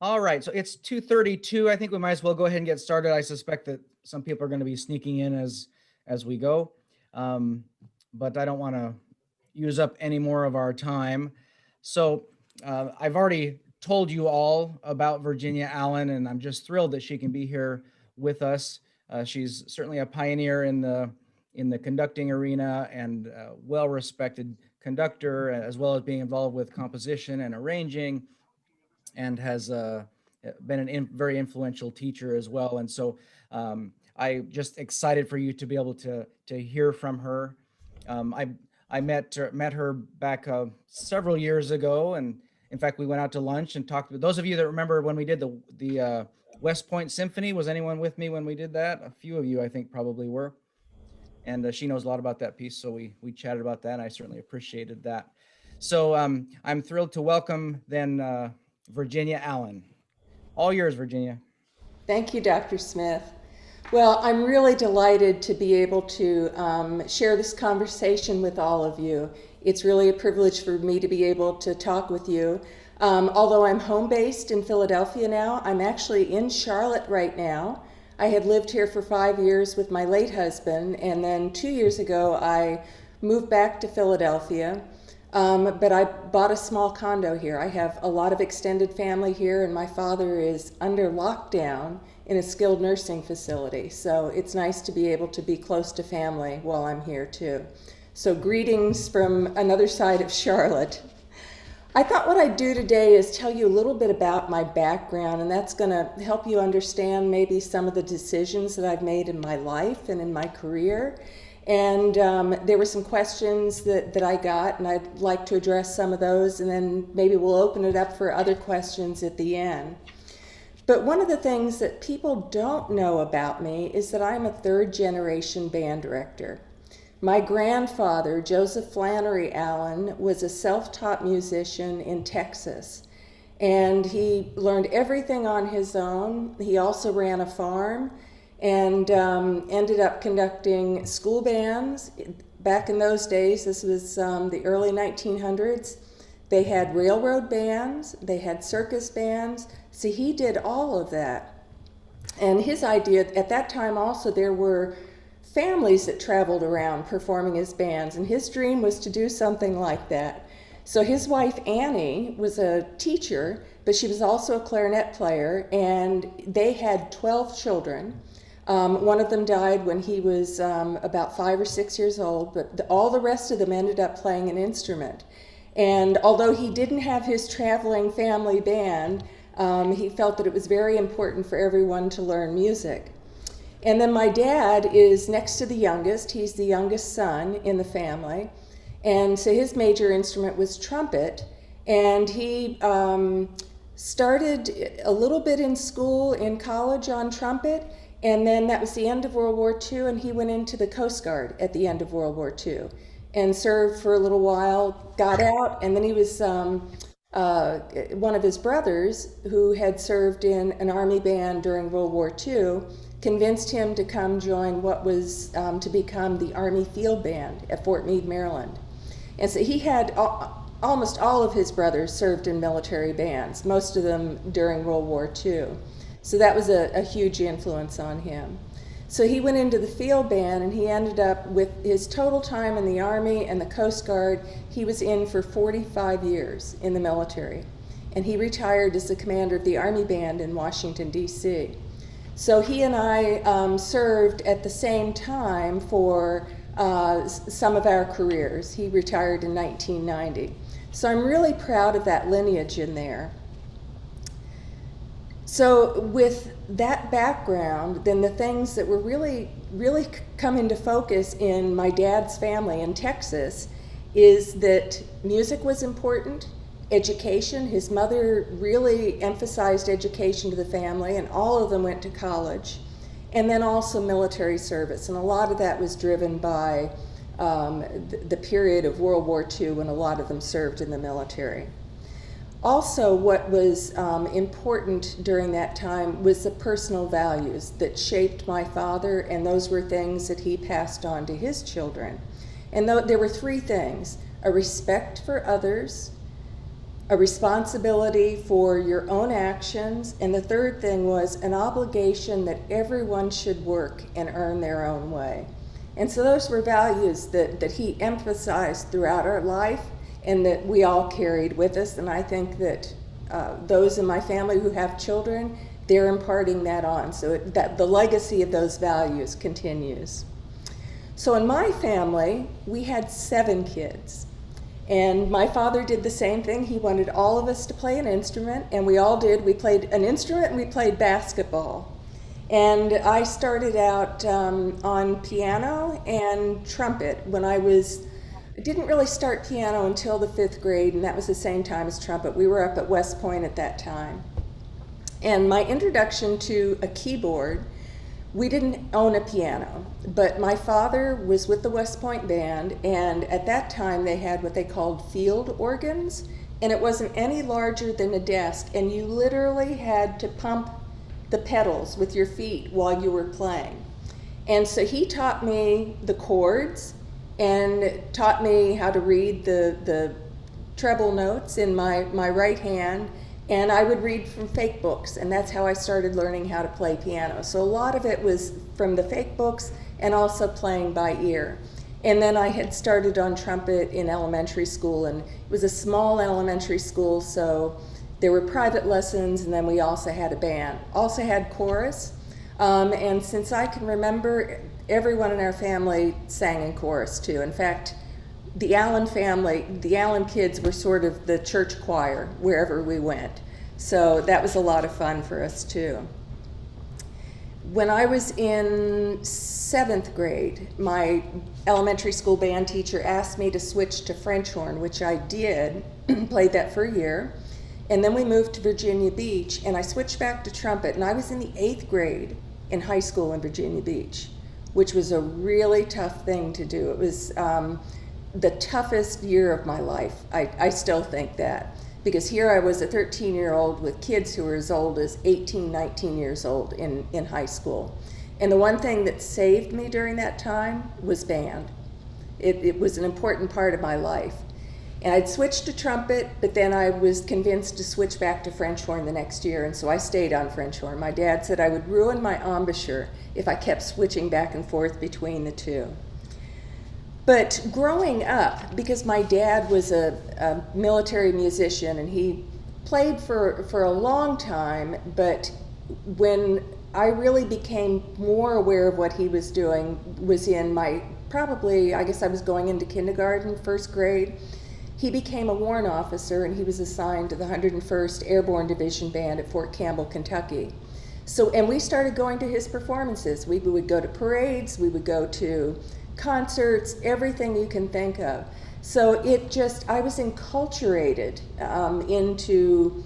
All right, so it's 2:32. I think we might as well go ahead and get started. I suspect that some people are going to be sneaking in as we go, um, but I don't want to use up any more of our time. So I've already told you all about Virginia Allen, and I'm just thrilled that she can be here with us. She's certainly a pioneer in the conducting arena and well-respected conductor, as well as being involved with composition and arranging, and has been very influential teacher as well. And so I just excited for you to be able to hear from her. I met her back several years ago, and in fact we went out to lunch and talked. Those of you that remember when we did the West Point Symphony, was anyone with me when we did that? A few of you I think probably were. And she knows a lot about that piece, so we chatted about that, and I certainly appreciated that. So I'm thrilled to welcome then Virginia Allen. All yours, Virginia. Thank you, Dr. Smith. Well, I'm really delighted to be able to share this conversation with all of you. It's really a privilege for me to be able to talk with you. Although I'm home based in Philadelphia now, I'm actually in Charlotte right now. I had lived here for 5 years with my late husband, and then 2 years ago I moved back to Philadelphia. But I bought a small condo here. I have a lot of extended family here, and my father is under lockdown in a skilled nursing facility. So it's nice to be able to be close to family while I'm here too. So greetings from another side of Charlotte. I thought what I'd do today is tell you a little bit about my background, and that's going to help you understand maybe some of the decisions that I've made in my life and in my career. And there were some questions that I got, and I'd like to address some of those, and then maybe we'll open it up for other questions at the end. But one of the things that people don't know about me is that I'm a third-generation band director. My grandfather, Joseph Flannery Allen, was a self-taught musician in Texas, and he learned everything on his own. He also ran a farm and ended up conducting school bands. Back in those days, this was the early 1900s, they had railroad bands, they had circus bands, so he did all of that. And his idea, at that time also, there were families that traveled around performing as bands, and his dream was to do something like that. So his wife, Annie, was a teacher, but she was also a clarinet player, and they had 12 children. One of them died when he was about 5 or 6 years old, but all the rest of them ended up playing an instrument. And although he didn't have his traveling family band, he felt that it was very important for everyone to learn music. And then my dad is next to the youngest. He's the youngest son in the family. And so his major instrument was trumpet. And he started a little bit in school, in college on trumpet. And then that was the end of World War II, and he went into the Coast Guard at the end of World War II and served for a little while, got out, and then he was one of his brothers who had served in an army band during World War II convinced him to come join what was to become the Army Field Band at Fort Meade, Maryland. And so he had almost all of his brothers served in military bands, most of them during World War II. So that was a huge influence on him. So he went into the field band, and he ended up with his total time in the Army and the Coast Guard. He was in for 45 years in the military, and he retired as the commander of the Army Band in Washington, D.C. So he and I served at the same time for some of our careers. He retired in 1990. So I'm really proud of that lineage in there. So with that background, then the things that were really come into focus in my dad's family in Texas is that music was important, education. His mother really emphasized education to the family, and all of them went to college, and then also military service. And a lot of that was driven by the period of World War II when a lot of them served in the military. Also, what was important during that time was the personal values that shaped my father, and those were things that he passed on to his children. And there were three things: a respect for others, a responsibility for your own actions, and the third thing was an obligation that everyone should work and earn their own way. And so those were values that he emphasized throughout our life and that we all carried with us. And I think that those in my family who have children, they're imparting that on, so that the legacy of those values continues. So in my family, we had 7 kids. And my father did the same thing. He wanted all of us to play an instrument, and we all did. We played an instrument and we played basketball. And I started out on piano and trumpet when I didn't really start piano until the 5th grade, and that was the same time as trumpet. We were up at West Point at that time. And my introduction to a keyboard, we didn't own a piano, but my father was with the West Point Band, and at that time they had what they called field organs, and it wasn't any larger than a desk, and you literally had to pump the pedals with your feet while you were playing. And so he taught me the chords and taught me how to read the treble notes in my right hand, and I would read from fake books, and that's how I started learning how to play piano. So a lot of it was from the fake books and also playing by ear. And then I had started on trumpet in elementary school, and it was a small elementary school, so there were private lessons, and then we also had a band. Also had chorus, and since I can remember, everyone in our family sang in chorus too. In fact, the Allen family, the Allen kids were sort of the church choir wherever we went. So that was a lot of fun for us too. When I was in 7th grade, my elementary school band teacher asked me to switch to French horn, which I did, played that for a year. And then we moved to Virginia Beach, and I switched back to trumpet, and I was in the 8th grade in high school in Virginia Beach, which was a really tough thing to do. It was the toughest year of my life. I still think that, because here I was a 13-year-old with kids who were as old as 18, 19 years old in high school. And the one thing that saved me during that time was band. It was an important part of my life. And I'd switched to trumpet, but then I was convinced to switch back to French horn the next year, and so I stayed on French horn. My dad said I would ruin my embouchure if I kept switching back and forth between the two. But growing up, because my dad was a military musician and he played for a long time, but when I really became more aware of what he was doing was in probably, I guess I was going into kindergarten, 1st grade. He became a warrant officer, and he was assigned to the 101st Airborne Division Band at Fort Campbell, Kentucky. And we started going to his performances. We would go to parades, we would go to concerts, everything you can think of. So I was enculturated into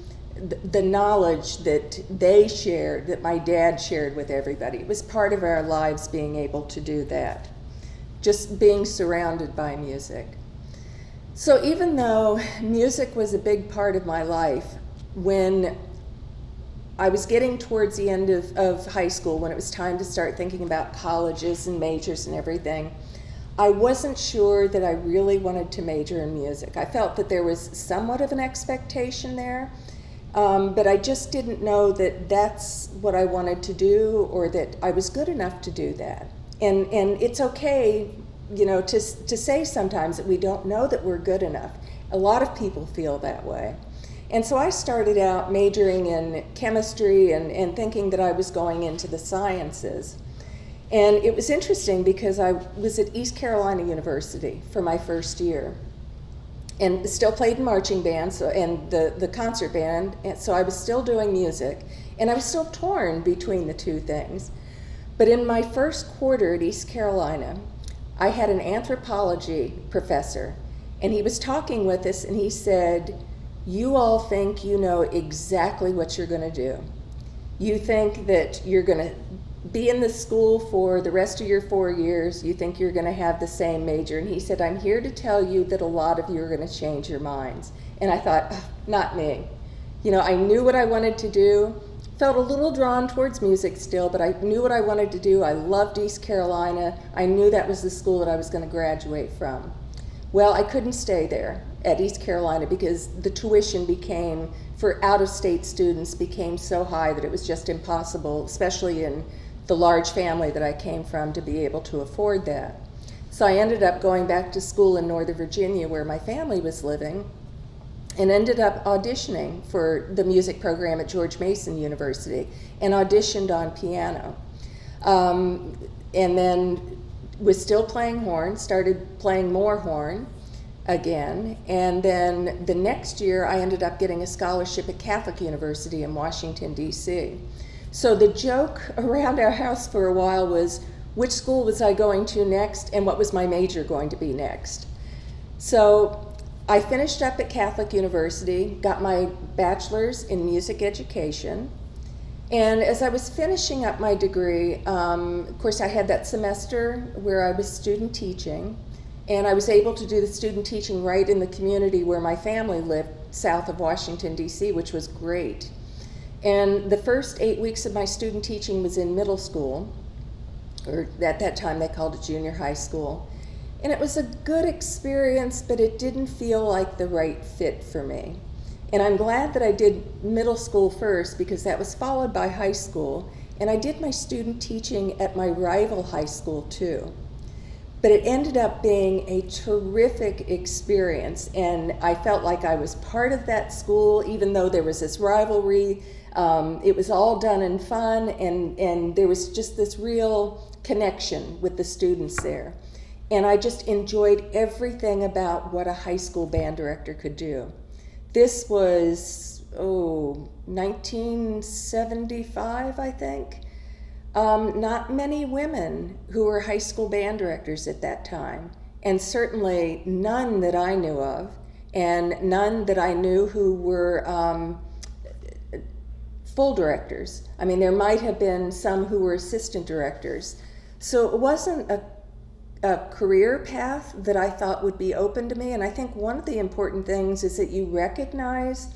the knowledge that they shared, that my dad shared with everybody. It was part of our lives being able to do that, just being surrounded by music. So even though music was a big part of my life, when I was getting towards the end of high school, when it was time to start thinking about colleges and majors and everything, I wasn't sure that I really wanted to major in music. I felt that there was somewhat of an expectation there, but I just didn't know that that's what I wanted to do, or that I was good enough to do that. And it's okay, to say sometimes that we don't know that we're good enough. A lot of people feel that way. And so I started out majoring in chemistry and thinking that I was going into the sciences. And it was interesting because I was at East Carolina University for my first year and still played in marching band and the concert band, and so I was still doing music, and I was still torn between the two things. But in my first quarter at East Carolina, I had an anthropology professor, and he was talking with us, and he said, "You all think you know exactly what you're going to do. You think that you're going to be in the school for the rest of your 4 years. You think you're going to have the same major." And he said, "I'm here to tell you that a lot of you are going to change your minds." And I thought, not me. I knew what I wanted to do. Felt a little drawn towards music still, but I knew what I wanted to do. I loved East Carolina. I knew that was the school that I was going to graduate from. Well, I couldn't stay there. at East Carolina because the tuition became, for out-of-state students, became so high that it was just impossible, especially in the large family that I came from, to be able to afford that. So I ended up going back to school in Northern Virginia where my family was living, and ended up auditioning for the music program at George Mason University and auditioned on piano. And then was still playing horn, started playing more horn again, and then the next year I ended up getting a scholarship at Catholic University in Washington, D.C. So the joke around our house for a while was which school was I going to next and what was my major going to be next. So I finished up at Catholic University, got my bachelor's in music education, and as I was finishing up my degree, of course I had that semester where I was student teaching, and I was able to do the student teaching right in the community where my family lived, south of Washington, D.C., which was great. And the first 8 weeks of my student teaching was in middle school, or at that time they called it junior high school. And it was a good experience, but it didn't feel like the right fit for me. And I'm glad that I did middle school first because that was followed by high school. And I did my student teaching at my rival high school too. But it ended up being a terrific experience, and I felt like I was part of that school, even though there was this rivalry. It was all done in fun, and there was just this real connection with the students there. And I just enjoyed everything about what a high school band director could do. This was, 1975, I think. Not many women who were high school band directors at that time, and certainly none that I knew of, and none that I knew who were full directors. I mean, there might have been some who were assistant directors. So it wasn't a career path that I thought would be open to me, and I think one of the important things is that you recognize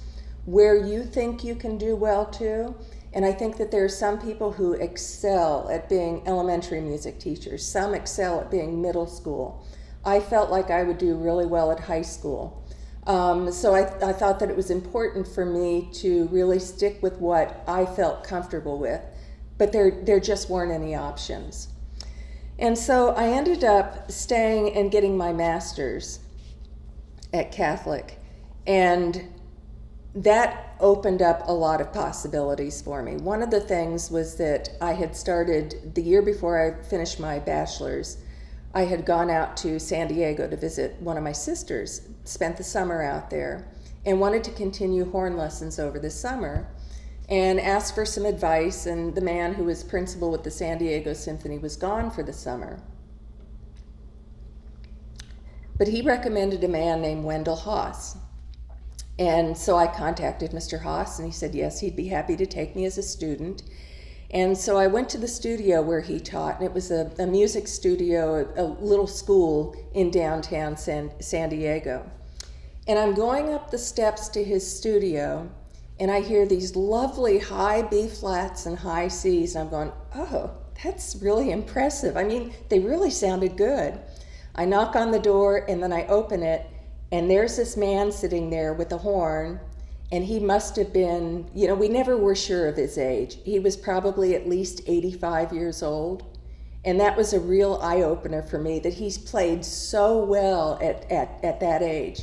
where you think you can do well too. And I think that there are some people who excel at being elementary music teachers. Some excel at being middle school. I felt like I would do really well at high school. So I thought that it was important for me to really stick with what I felt comfortable with, but there just weren't any options. And so I ended up staying and getting my master's at Catholic, and that opened up a lot of possibilities for me. One of the things was that I had started, the year before I finished my bachelor's, I had gone out to San Diego to visit one of my sisters, spent the summer out there, and wanted to continue horn lessons over the summer, and asked for some advice, and the man who was principal with the San Diego Symphony was gone for the summer. But he recommended a man named Wendell Haas. And so I contacted Mr. Haas, and he said yes, he'd be happy to take me as a student. And so I went to the studio where he taught, and it was a music studio, a little school in downtown San Diego. And I'm going up the steps to his studio, and I hear these lovely high B flats and high Cs, and I'm going, oh, that's really impressive. I mean, they really sounded good. I knock on the door, and then I open it, and there's this man sitting there with a horn, and he must have been, we never were sure of his age. He was probably at least 85 years old. And that was a real eye-opener for me, that he's played so well at that age.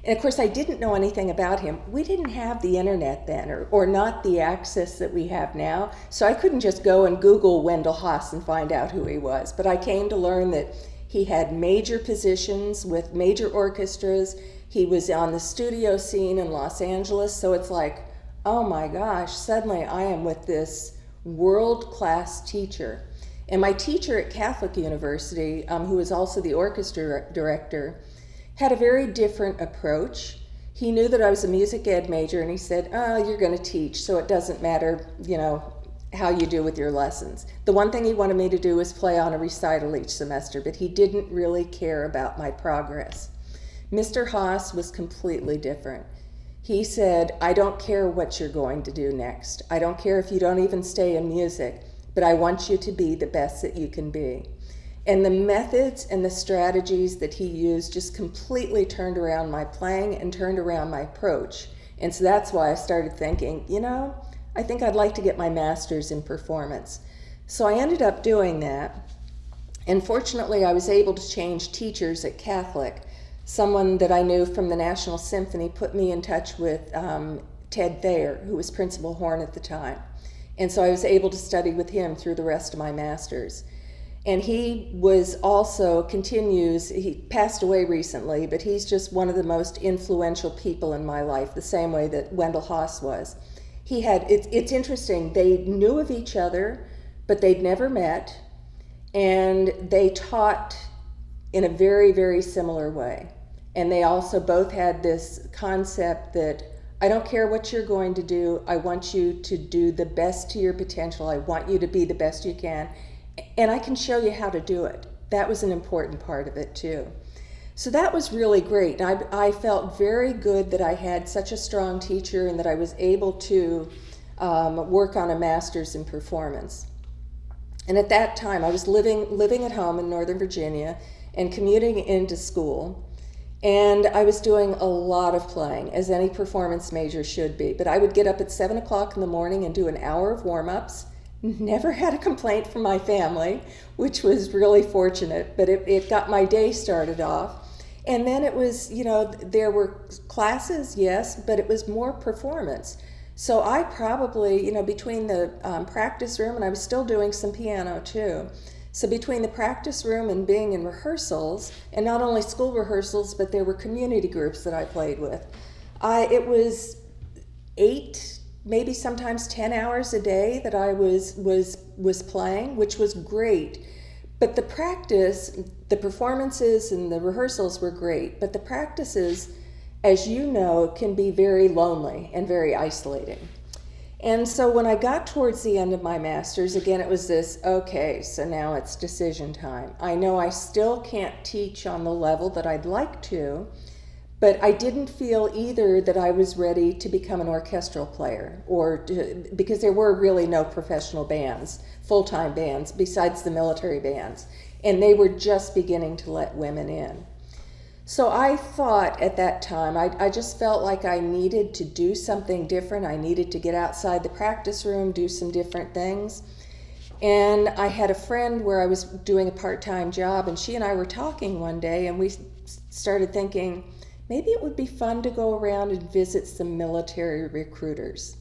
And of course, I didn't know anything about him. We didn't have the internet then, or not the access that we have now. So I couldn't just go and Google Wendell Haas and find out who he was. But I came to learn that he had major positions with major orchestras. He was on the studio scene in Los Angeles. So it's like, oh my gosh, suddenly I am with this world-class teacher. And my teacher at Catholic University, who was also the orchestra director, had a very different approach. He knew that I was a music ed major, and he said, oh, you're going to teach, so it doesn't matter, how you do with your lessons. The one thing he wanted me to do was play on a recital each semester, but he didn't really care about my progress. Mr. Haas was completely different. He said, I don't care what you're going to do next. I don't care if you don't even stay in music, but I want you to be the best that you can be. And the methods and the strategies that he used just completely turned around my playing and turned around my approach. And so that's why I started thinking, I think I'd like to get my master's in performance. So I ended up doing that. And fortunately, I was able to change teachers at Catholic. Someone that I knew from the National Symphony put me in touch with Ted Thayer, who was principal horn at the time. And so I was able to study with him through the rest of my master's. And he was also he passed away recently, but he's just one of the most influential people in my life, the same way that Wendell Haas was. It's interesting, they knew of each other, but they'd never met, and they taught in a very, very similar way. And they also both had this concept that I don't care what you're going to do, I want you to do the best to your potential, I want you to be the best you can, and I can show you how to do it. That was an important part of it too. So that was really great. I felt very good that I had such a strong teacher and that I was able to work on a master's in performance. And at that time, I was living at home in Northern Virginia and commuting into school. And I was doing a lot of playing, as any performance major should be. But I would get up at 7 o'clock in the morning and do an hour of warm-ups. Never had a complaint from my family, which was really fortunate, but it got my day started off. And then it was, there were classes, yes, but it was more performance. So I probably, between the practice room, and I was still doing some piano too, so between the practice room and being in rehearsals, and not only school rehearsals, but there were community groups that I played with, it was 8, maybe sometimes 10 hours a day that I was playing, which was great. But the practice, the performances and the rehearsals were great, but the practices, as you know, can be very lonely and very isolating. And so when I got towards the end of my master's, again, it was this, okay, so now it's decision time. I know I still can't teach on the level that I'd like to, but I didn't feel either that I was ready to become an orchestral player, because there were really no professional bands, full-time bands, besides the military bands, and they were just beginning to let women in. So I thought at that time, I just felt like I needed to do something different. I needed to get outside the practice room, do some different things. And I had a friend where I was doing a part-time job, and she and I were talking one day, and we started thinking, maybe it would be fun to go around and visit some military recruiters.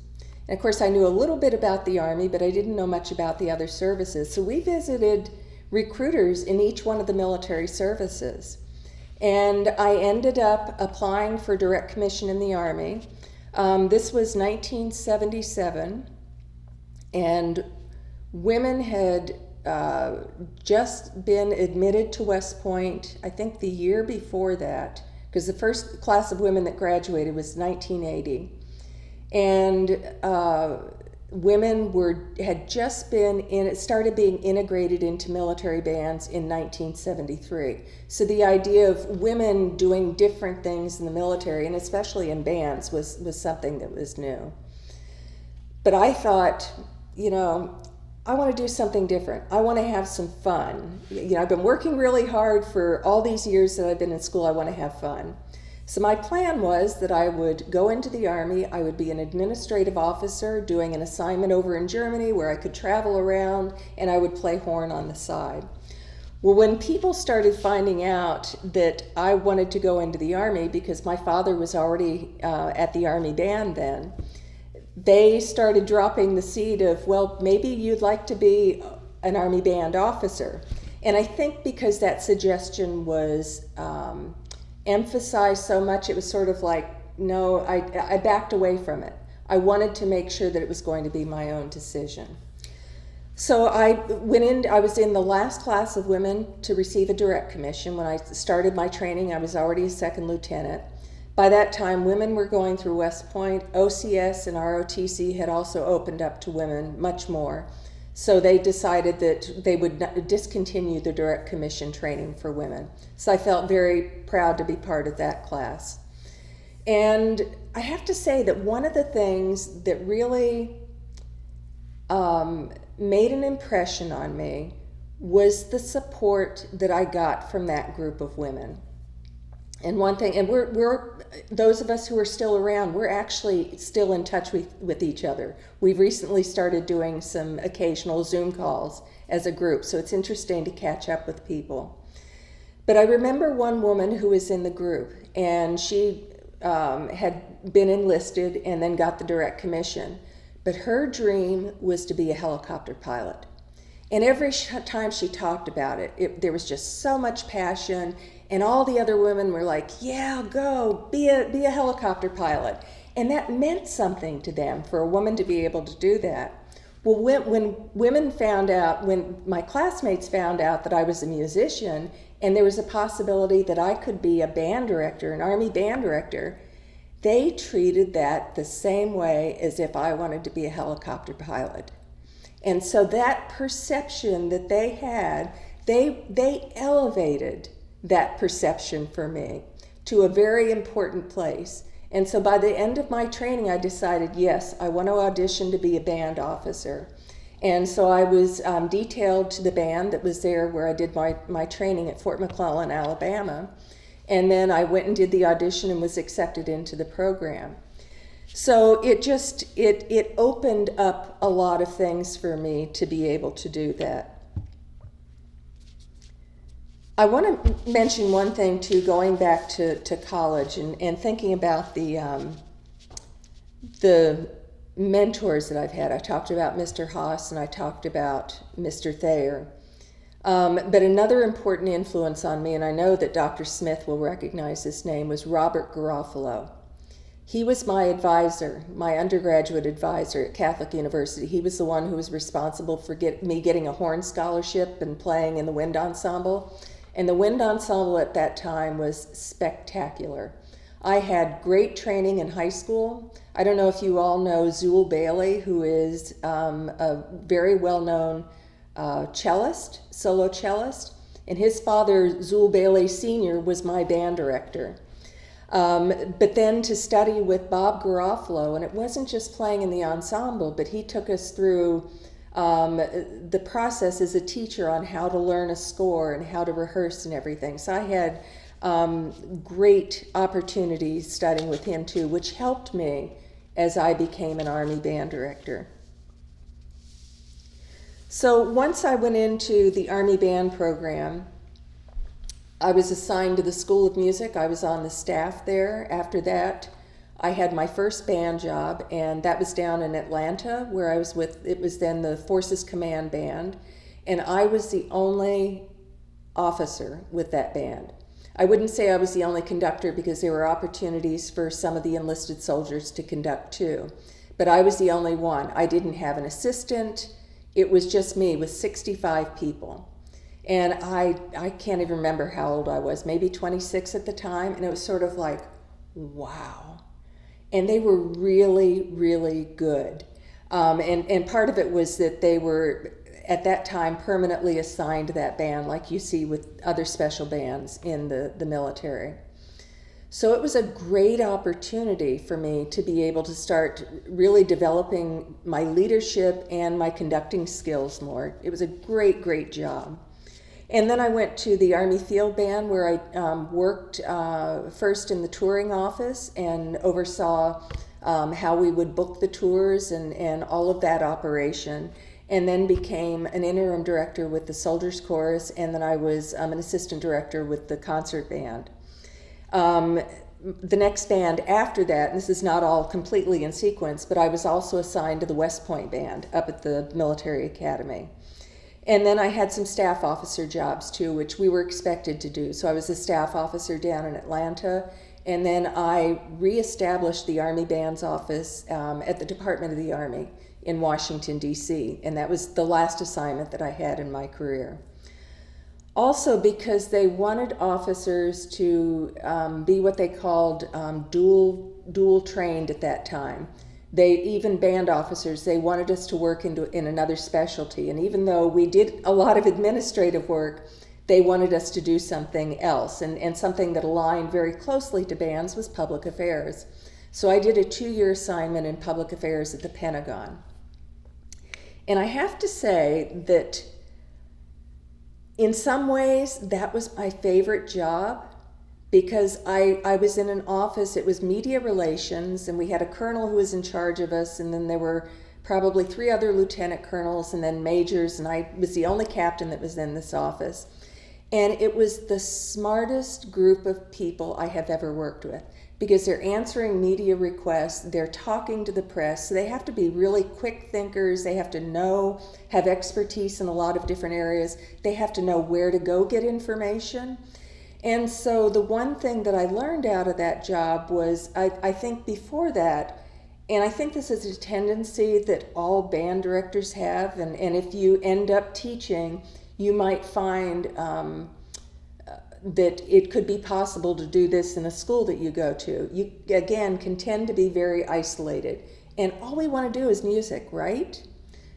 And of course, I knew a little bit about the Army, but I didn't know much about the other services. So we visited recruiters in each one of the military services. And I ended up applying for direct commission in the Army. This was 1977, and women had just been admitted to West Point, I think the year before that, because the first class of women that graduated was 1980. And women had just started being integrated into military bands in 1973. So the idea of women doing different things in the military, and especially in bands, was something that was new. But I thought, I want to do something different. I want to have some fun. I've been working really hard for all these years that I've been in school. I want to have fun. So my plan was that I would go into the Army. I would be an administrative officer doing an assignment over in Germany where I could travel around, and I would play horn on the side. Well, when people started finding out that I wanted to go into the Army, because my father was already at the Army band then, they started dropping the seed of, well, maybe you'd like to be an Army band officer. And I think because that suggestion was emphasized so much, it was sort of like, no, I backed away from it. I wanted to make sure that it was going to be my own decision. So I was in the last class of women to receive a direct commission. When I started my training, I was already a second lieutenant. By that time, women were going through West Point. OCS and ROTC had also opened up to women much more. So they decided that they would discontinue the direct commission training for women. So I felt very proud to be part of that class. And I have to say that one of the things that really made an impression on me was the support that I got from that group of women. And one thing, and we're those of us who are still around, we're actually still in touch with each other. We've recently started doing some occasional Zoom calls as a group, so it's interesting to catch up with people. But I remember one woman who was in the group, and she had been enlisted and then got the direct commission. But her dream was to be a helicopter pilot. And every time she talked about it, there was just so much passion, and all the other women were like, yeah, go, be a helicopter pilot. And that meant something to them, for a woman to be able to do that. Well, when women found out, when my classmates found out that I was a musician, and there was a possibility that I could be a band director, an Army band director, they treated that the same way as if I wanted to be a helicopter pilot. And so that perception that they had, they elevated that perception for me to a very important place. And so by the end of my training, I decided, yes, I want to audition to be a band officer. And so I was detailed to the band that was there where I did my training at Fort McClellan, Alabama. And then I went and did the audition and was accepted into the program. So it opened up a lot of things for me to be able to do that. I want to mention one thing too, going back to college and thinking about the mentors that I've had. I talked about Mr. Haas and I talked about Mr. Thayer. But another important influence on me, and I know that Dr. Smith will recognize this name, was Robert Garofalo. He was my advisor, my undergraduate advisor at Catholic University. He was the one who was responsible for me getting a horn scholarship and playing in the wind ensemble. And the wind ensemble at that time was spectacular. I had great training in high school. I don't know if you all know Zool Bailey, who is a very well-known cellist, solo cellist. And his father, Zool Bailey Sr., was my band director. But then to study with Bob Garofalo, and it wasn't just playing in the ensemble, but he took us through the process as a teacher on how to learn a score and how to rehearse and everything. So I had great opportunities studying with him too, which helped me as I became an Army band director. So once I went into the Army band program, I was assigned to the School of Music. I was on the staff there. After that, I had my first band job, and that was down in Atlanta, where I was with, it was then the Forces Command Band, and I was the only officer with that band. I wouldn't say I was the only conductor because there were opportunities for some of the enlisted soldiers to conduct too, but I was the only one. I didn't have an assistant. It was just me with 65 people. And I can't even remember how old I was, maybe 26 at the time, and it was sort of like, wow. And they were really, really good. And part of it was that they were, at that time, permanently assigned to that band, like you see with other special bands in the military. So it was a great opportunity for me to be able to start really developing my leadership and my conducting skills more. It was a great, great job. And then I went to the Army Field Band, where I worked first in the touring office and oversaw how we would book the tours and all of that operation, and then became an interim director with the Soldiers Chorus, and then I was an assistant director with the concert band. The next band after that, and this is not all completely in sequence, but I was also assigned to the West Point Band up at the Military Academy. And then I had some staff officer jobs too, which we were expected to do. So I was a staff officer down in Atlanta, and then I reestablished the Army Band's office at the Department of the Army in Washington, D.C., and that was the last assignment that I had in my career. Also because they wanted officers to be what they called dual trained at that time. They, even band officers, they wanted us to work in another specialty. And even though we did a lot of administrative work, they wanted us to do something else. And something that aligned very closely to bands was public affairs. So I did a 2-year assignment in public affairs at the Pentagon. And I have to say that In some ways, that was my favorite job because I was in an office, it was media relations, and we had a colonel who was in charge of us, and then there were probably 3 other lieutenant colonels and then majors, and I was the only captain that was in this office. And it was the smartest group of people I have ever worked with because they're answering media requests, they're talking to the press, so they have to be really quick thinkers, they have to have expertise in a lot of different areas, they have to know where to go get information. And so the one thing that I learned out of that job was, I think before that, and I think this is a tendency that all band directors have, and if you end up teaching, you might find that it could be possible to do this in a school that you go to. You, again, can tend to be very isolated. And all we want to do is music, right?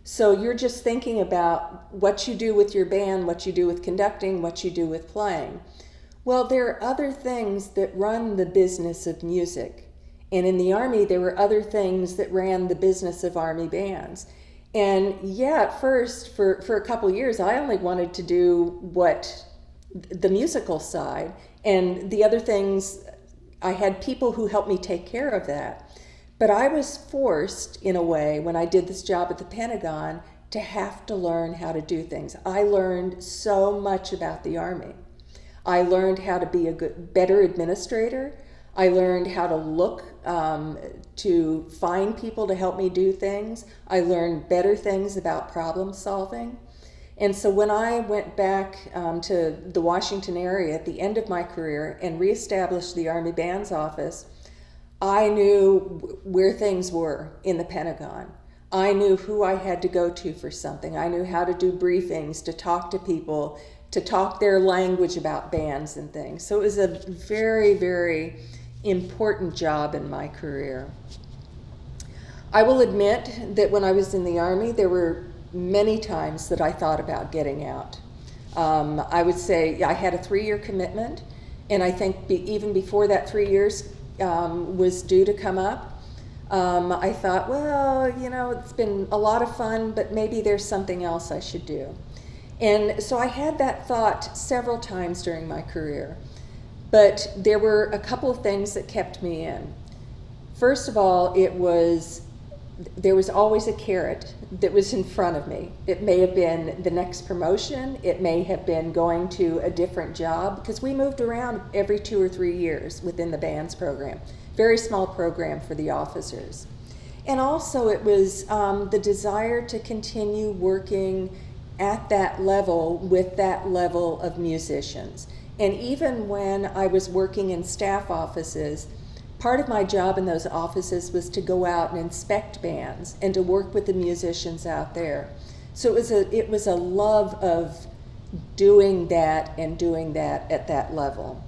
So you're just thinking about what you do with your band, what you do with conducting, what you do with playing. Well, there are other things that run the business of music. And in the Army, there were other things that ran the business of Army bands. And yeah, at first, for a couple years, I only wanted to do the musical side. And the other things, I had people who helped me take care of that. But I was forced, in a way, when I did this job at the Pentagon, to have to learn how to do things. I learned so much about the Army. I learned how to be a better administrator. I learned how to look to find people to help me do things. I learned better things about problem solving. And so when I went back to the Washington area at the end of my career and reestablished the Army Bands Office, I knew where things were in the Pentagon. I knew who I had to go to for something. I knew how to do briefings, to talk to people, to talk their language about bands and things. So it was a very, very important job in my career. I will admit that when I was in the Army, there were many times that I thought about getting out. I would say I had a 3-year commitment, and I think even before that 3 years was due to come up, I thought, well, it's been a lot of fun, but maybe there's something else I should do. And so I had that thought several times during my career, but there were a couple of things that kept me in. First of all, there was always a carrot that was in front of me. It may have been the next promotion, it may have been going to a different job, because we moved around every 2 or 3 years within the bands program. Very small program for the officers. And also it was the desire to continue working at that level with that level of musicians. And even when I was working in staff offices, part of my job in those offices was to go out and inspect bands and to work with the musicians out there. So it was a love of doing that and doing that at that level.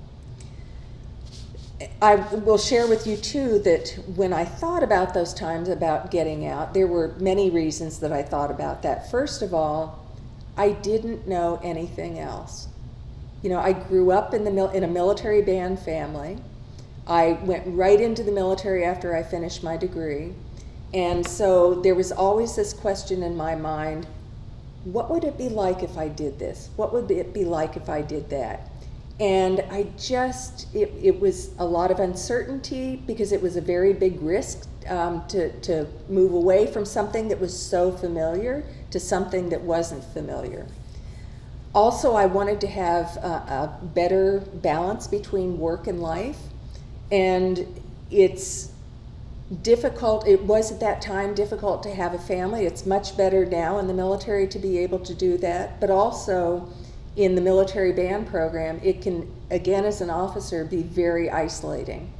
I will share with you too that when I thought about those times about getting out, there were many reasons that I thought about that. First of all, I didn't know anything else. I grew up in a military band family. I went right into the military after I finished my degree. And so there was always this question in my mind, what would it be like if I did this? What would it be like if I did that? And it was a lot of uncertainty because it was a very big risk to move away from something that was so familiar to something that wasn't familiar. Also, I wanted to have a better balance between work and life. And it's difficult, it was at that time difficult to have a family. It's much better now in the military to be able to do that. But also in the military band program, it can, again as an officer, be very isolating.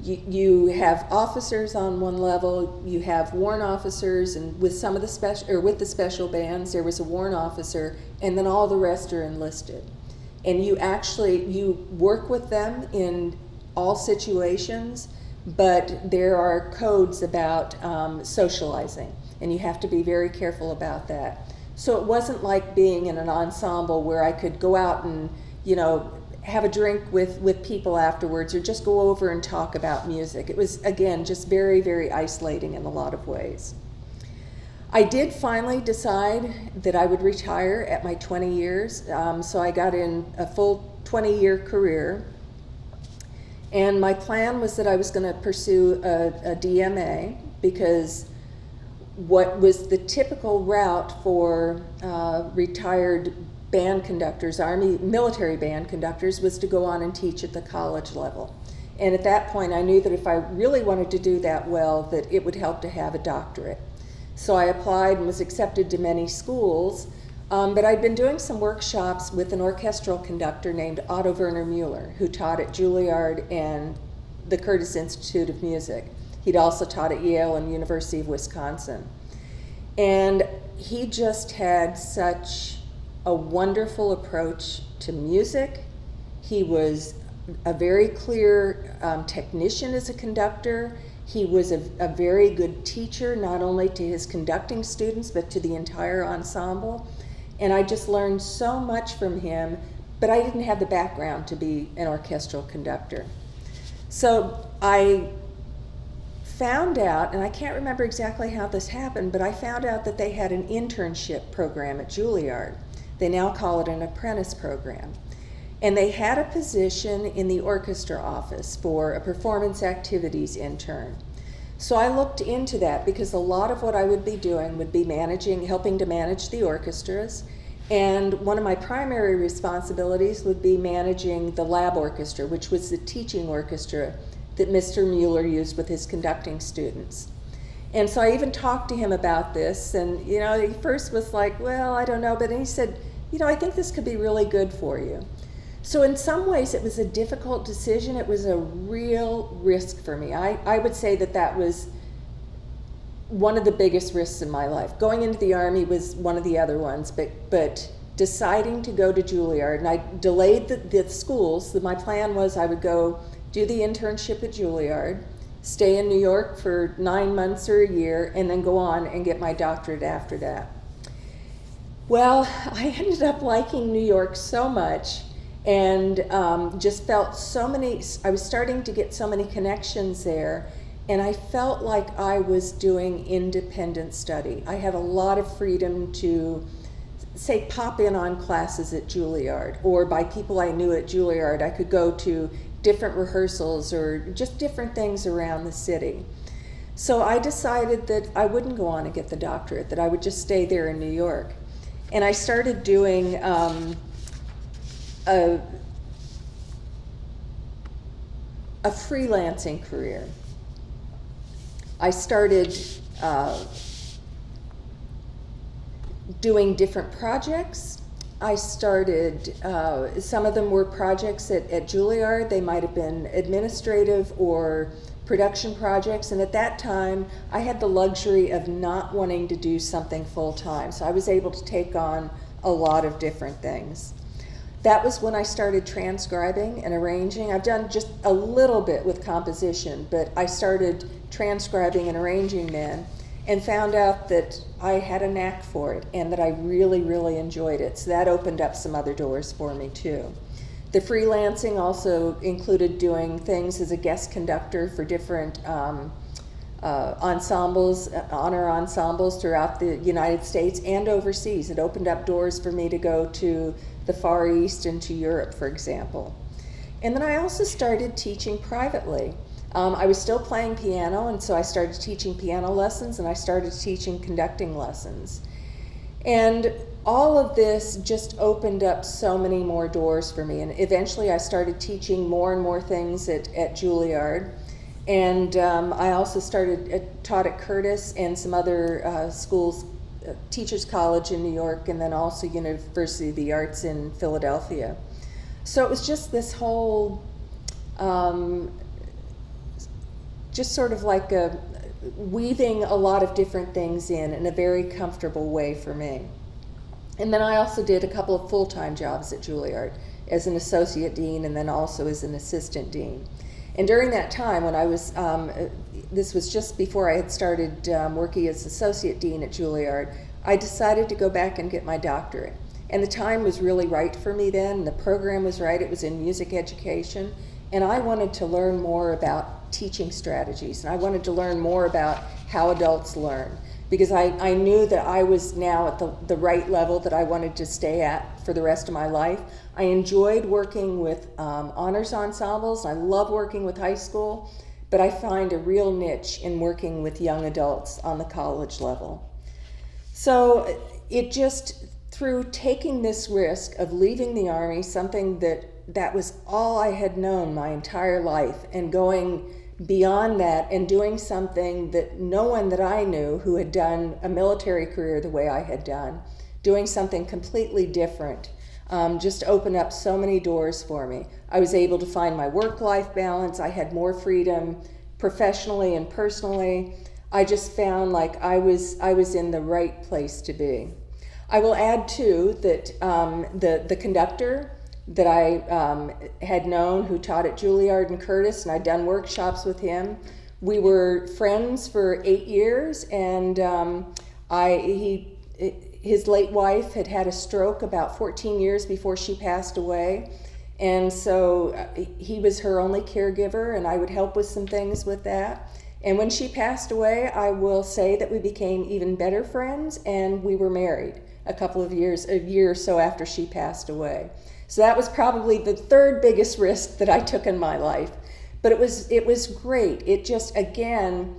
You have officers on one level, you have warrant officers, and with some of the with the special bands, there was a warrant officer, and then all the rest are enlisted. And you work with them in all situations, but there are codes about socializing, and you have to be very careful about that. So it wasn't like being in an ensemble where I could go out and, have a drink with people afterwards or just go over and talk about music. It was, again, just very, very isolating in a lot of ways. I did finally decide that I would retire at my 20 years, so I got in a full 20-year career. And my plan was that I was going to pursue a DMA, because what was the typical route for retired band conductors, Army military band conductors, was to go on and teach at the college level. And at that point, I knew that if I really wanted to do that well, that it would help to have a doctorate. So I applied and was accepted to many schools, but I'd been doing some workshops with an orchestral conductor named Otto Werner Mueller, who taught at Juilliard and the Curtis Institute of Music. He'd also taught at Yale and University of Wisconsin. And he just had such a wonderful approach to music. He was a very clear technician as a conductor. He was a very good teacher, not only to his conducting students, but to the entire ensemble. And I just learned so much from him, but I didn't have the background to be an orchestral conductor. So I found out, and I can't remember exactly how this happened, but I found out that they had an internship program at Juilliard. They now call it an apprentice program. And they had a position in the orchestra office for a performance activities intern. So I looked into that, because a lot of what I would be doing would be helping to manage the orchestras. And one of my primary responsibilities would be managing the lab orchestra, which was the teaching orchestra that Mr. Mueller used with his conducting students. And so I even talked to him about this, and he first was like, well, I don't know, but he said, I think this could be really good for you. So in some ways it was a difficult decision. It was a real risk for me. I would say that was one of the biggest risks in my life. Going into the Army was one of the other ones, but deciding to go to Juilliard, and I delayed the schools. My plan was I would go do the internship at Juilliard, stay in New York for 9 months or a year, and then go on and get my doctorate after that. Well, I ended up liking New York so much, and just felt I was starting to get so many connections there, and I felt like I was doing independent study. I had a lot of freedom to, say, pop in on classes at Juilliard, or by people I knew at Juilliard. I could go to different rehearsals or just different things around the city. So I decided that I wouldn't go on and get the doctorate, that I would just stay there in New York. And I started doing a freelancing career. I started doing different projects. I started, some of them were projects at Juilliard. They might have been administrative or production projects, and at that time I had the luxury of not wanting to do something full-time, so I was able to take on a lot of different things. That was when I started transcribing and arranging. I've done just a little bit with composition, but I started transcribing and arranging then, and found out that I had a knack for it and that I really, really enjoyed it. So that opened up some other doors for me too. The freelancing also included doing things as a guest conductor for different ensembles, honor ensembles throughout the United States and overseas. It opened up doors for me to go to the Far East and to Europe, for example. And then I also started teaching privately. I was still playing piano, and so I started teaching piano lessons, and I started teaching conducting lessons. And all of this just opened up so many more doors for me, and eventually I started teaching more and more things at Juilliard. And I also taught at Curtis and some other schools, Teachers College in New York, and then also University of the Arts in Philadelphia. So it was just this whole, just sort of like weaving a lot of different things in a very comfortable way for me. And then I also did a couple of full-time jobs at Juilliard as an associate dean and then also as an assistant dean. And during that time when I was, this was just before I had started working as associate dean at Juilliard, I decided to go back and get my doctorate. And the time was really right for me then, the program was right, it was in music education, and I wanted to learn more about teaching strategies, and I wanted to learn more about how adults learn. because I knew that I was now at the right level that I wanted to stay at for the rest of my life. I enjoyed working with honors ensembles. I love working with high school, but I find a real niche in working with young adults on the college level. So it just, through taking this risk of leaving the Army, something that was all I had known my entire life, and going beyond that and doing something that no one that I knew who had done a military career the way I had done, doing something completely different, just opened up so many doors for me. I was able to find my work-life balance. I had more freedom professionally and personally. I just found like I was in the right place to be. I will add too that the conductor that I had known, who taught at Juilliard and Curtis, and I'd done workshops with him. We were friends for 8 years, and his late wife had had a stroke about 14 years before she passed away, and so he was her only caregiver, and I would help with some things with that. And when she passed away, I will say that we became even better friends, and we were married a year or so after she passed away. So that was probably the third biggest risk that I took in my life. But it was great. It just, again,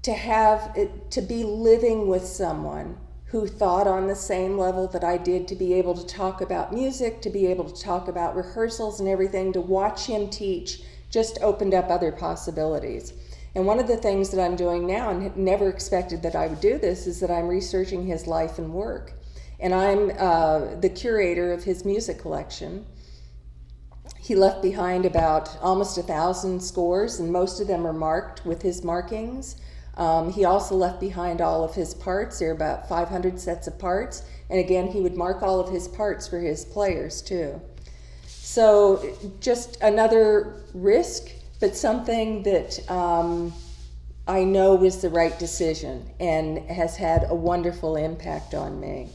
to be living with someone who thought on the same level that I did, to be able to talk about music, to be able to talk about rehearsals and everything, to watch him teach, just opened up other possibilities. And one of the things that I'm doing now, and never expected that I would do this, is that I'm researching his life and work. And I'm the curator of his music collection. He left behind about almost 1,000 scores, and most of them are marked with his markings. He also left behind all of his parts. There are about 500 sets of parts. And again, he would mark all of his parts for his players too. So just another risk, but something that I know was the right decision and has had a wonderful impact on me.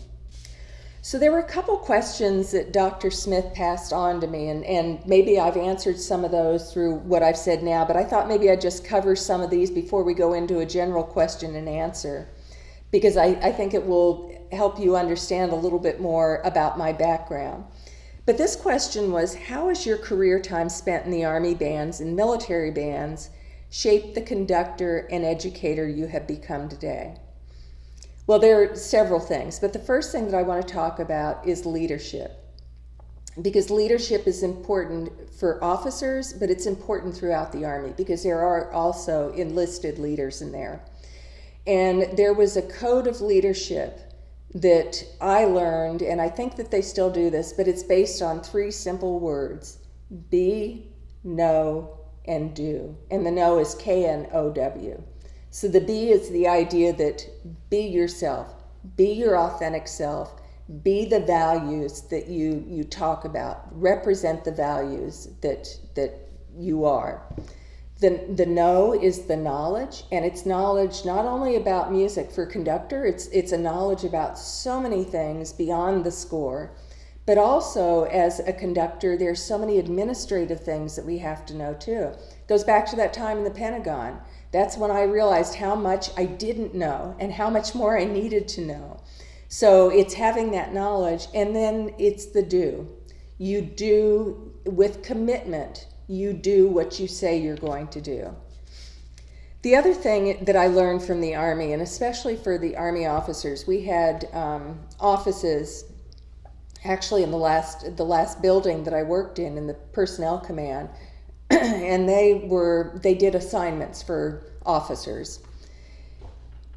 So there were a couple questions that Dr. Smith passed on to me, and maybe I've answered some of those through what I've said now, but I thought maybe I'd just cover some of these before we go into a general question and answer, because I think it will help you understand a little bit more about my background. But this question was, how has your career time spent in the Army bands and military bands shaped the conductor and educator you have become today? Well, there are several things, but the first thing that I want to talk about is leadership. Because leadership is important for officers, but it's important throughout the Army, because there are also enlisted leaders in there. And there was a code of leadership that I learned, and I think that they still do this, but it's based on 3 simple words: be, know, and do. And the know is K-N-O-W. So the be is the idea that be yourself, be your authentic self, be the values that you talk about, represent the values that you are. The know is the knowledge, and it's knowledge not only about music for conductor, it's a knowledge about so many things beyond the score, but also as a conductor, there's so many administrative things that we have to know too. It goes back to that time in the Pentagon. That's when I realized how much I didn't know and how much more I needed to know. So it's having that knowledge, and then it's the do. You do with commitment. You do what you say you're going to do. The other thing that I learned from the Army, and especially for the Army officers, we had offices actually in the last building that I worked in the personnel command, and they did assignments for officers,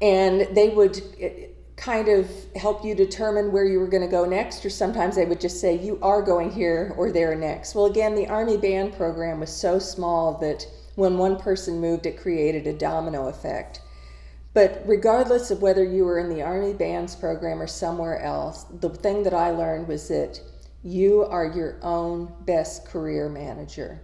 and they would kind of help you determine where you were going to go next, or sometimes they would just say you are going here or there next. Well, again, the Army band program was so small that when one person moved, it created a domino effect. But regardless of whether you were in the Army bands program or somewhere else, the thing that I learned was that you are your own best career manager.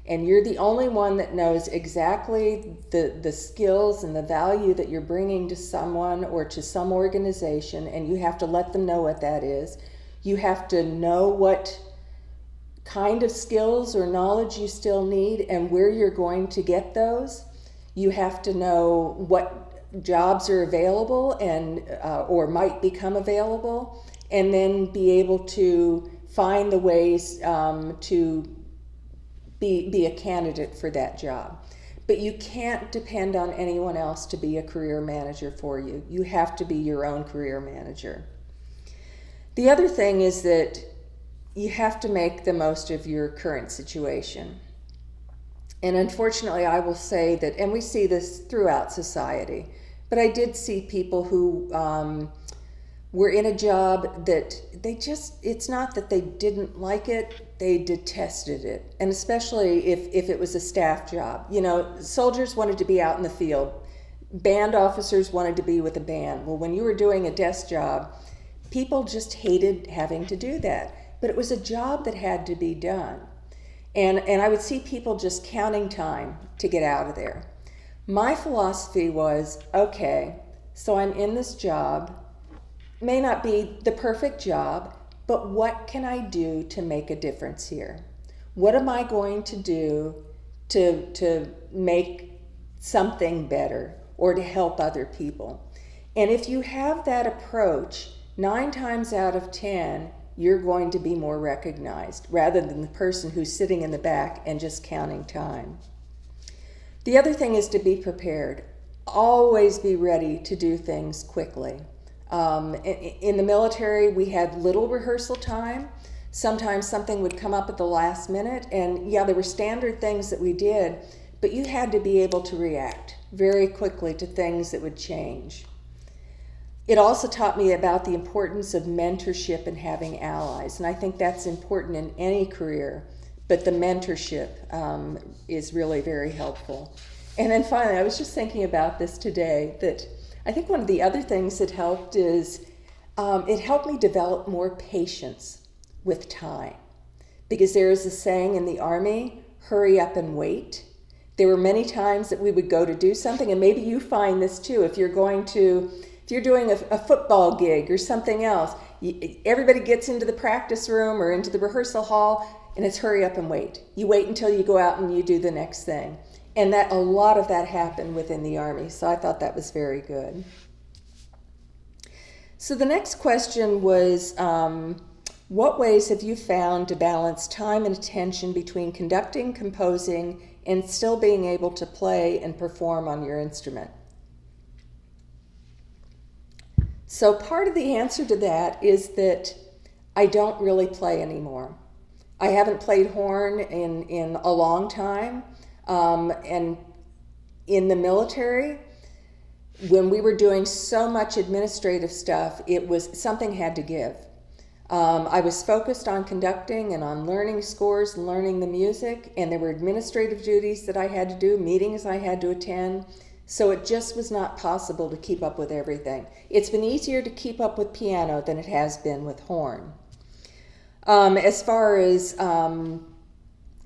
And you're the only one that knows exactly the skills and the value that you're bringing to someone or to some organization, and you have to let them know what that is. You have to know what kind of skills or knowledge you still need and where you're going to get those. You have to know what jobs are available and or might become available, and then be able to find the ways to be a candidate for that job. But you can't depend on anyone else to be a career manager for you. You have to be your own career manager. The other thing is that you have to make the most of your current situation. And unfortunately, I will say that, and we see this throughout society, but I did see people who were in a job that it's not that they didn't like it, they detested it. And especially if it was a staff job. You know, soldiers wanted to be out in the field. Band officers wanted to be with a band. Well, when you were doing a desk job, people just hated having to do that. But it was a job that had to be done. And I would see people just counting time to get out of there. My philosophy was, okay, so I'm in this job, may not be the perfect job, but what can I do to make a difference here? What am I going to do to make something better or to help other people? And if you have that approach, 9 times out of 10, you're going to be more recognized rather than the person who's sitting in the back and just counting time. The other thing is to be prepared. Always be ready to do things quickly. In the military, we had little rehearsal time. Sometimes something would come up at the last minute, and yeah, there were standard things that we did, but you had to be able to react very quickly to things that would change. It also taught me about the importance of mentorship and having allies, and I think that's important in any career, but the mentorship is really very helpful. And then finally, I was just thinking about this today, that I think one of the other things that helped is it helped me develop more patience with time. Because there is a saying in the Army, hurry up and wait. There were many times that we would go to do something, and maybe you find this too, if you're doing a football gig or something else, everybody gets into the practice room or into the rehearsal hall, and it's hurry up and wait. You wait until you go out and you do the next thing. And that a lot of that happened within the Army, so I thought that was very good. So the next question was, what ways have you found to balance time and attention between conducting, composing, and still being able to play and perform on your instrument? So part of the answer to that is that I don't really play anymore. I haven't played horn in a long time. And in the military, when we were doing so much administrative stuff, something had to give. I was focused on conducting and on learning scores and learning the music, and there were administrative duties that I had to do, meetings I had to attend, so it just was not possible to keep up with everything. It's been easier to keep up with piano than it has been with horn. As far as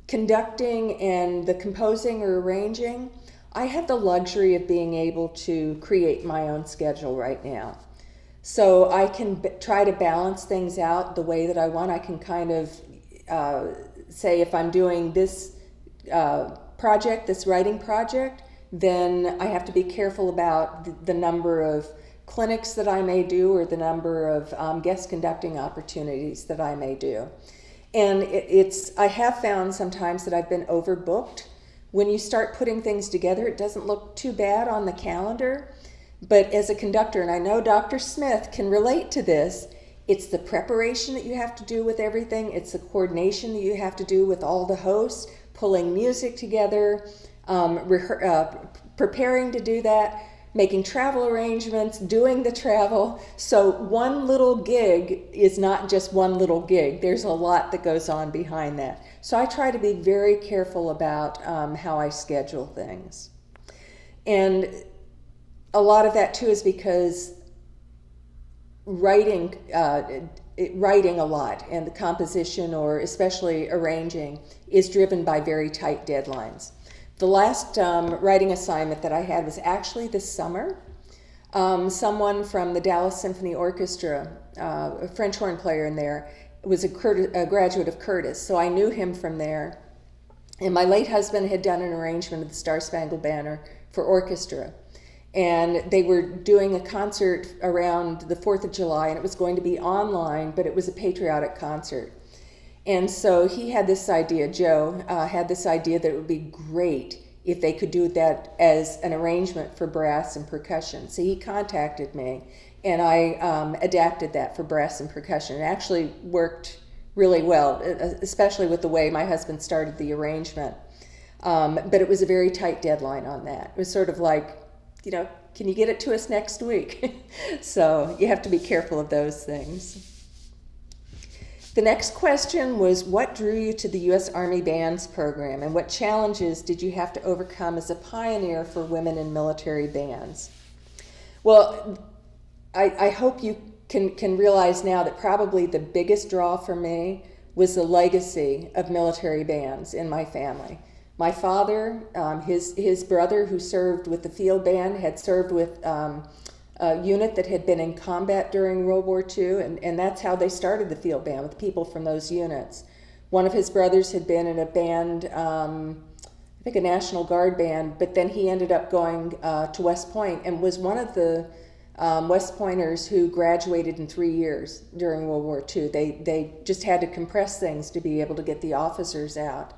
conducting and the composing or arranging, I have the luxury of being able to create my own schedule right now. So I can try to balance things out the way that I want. I can kind of say if I'm doing this project, this writing project, then I have to be careful about the number of clinics that I may do or the number of guest conducting opportunities that I may do. And I have found sometimes that I've been overbooked. When you start putting things together, it doesn't look too bad on the calendar. But as a conductor, and I know Dr. Smith can relate to this, it's the preparation that you have to do with everything. It's the coordination that you have to do with all the hosts, pulling music together, preparing to do that, making travel arrangements, doing the travel. So one little gig is not just one little gig. There's a lot that goes on behind that. So I try to be very careful about how I schedule things. And a lot of that too is because writing a lot, and the composition, or especially arranging, is driven by very tight deadlines. The last writing assignment that I had was actually this summer. Someone from the Dallas Symphony Orchestra, a French horn player in there, was a graduate of Curtis, so I knew him from there. And my late husband had done an arrangement of the Star Spangled Banner for orchestra. And they were doing a concert around the 4th of July, and it was going to be online, but it was a patriotic concert. And so he had this idea, Joe had this idea that it would be great if they could do that as an arrangement for brass and percussion. So he contacted me, and I adapted that for brass and percussion. It actually worked really well, especially with the way my husband started the arrangement. But it was a very tight deadline on that. It was sort of like, can you get it to us next week? So you have to be careful of those things. The next question was, what drew you to the U.S. Army Bands program, and what challenges did you have to overcome as a pioneer for women in military bands? Well, I hope you can realize now that probably the biggest draw for me was the legacy of military bands in my family. My father, his brother who served with the field band, had served with a unit that had been in combat during World War II, and that's how they started the field band, with people from those units. One of his brothers had been in a band, I think a National Guard band, but then he ended up going to West Point and was one of the West Pointers who graduated in 3 years during World War II. They just had to compress things to be able to get the officers out.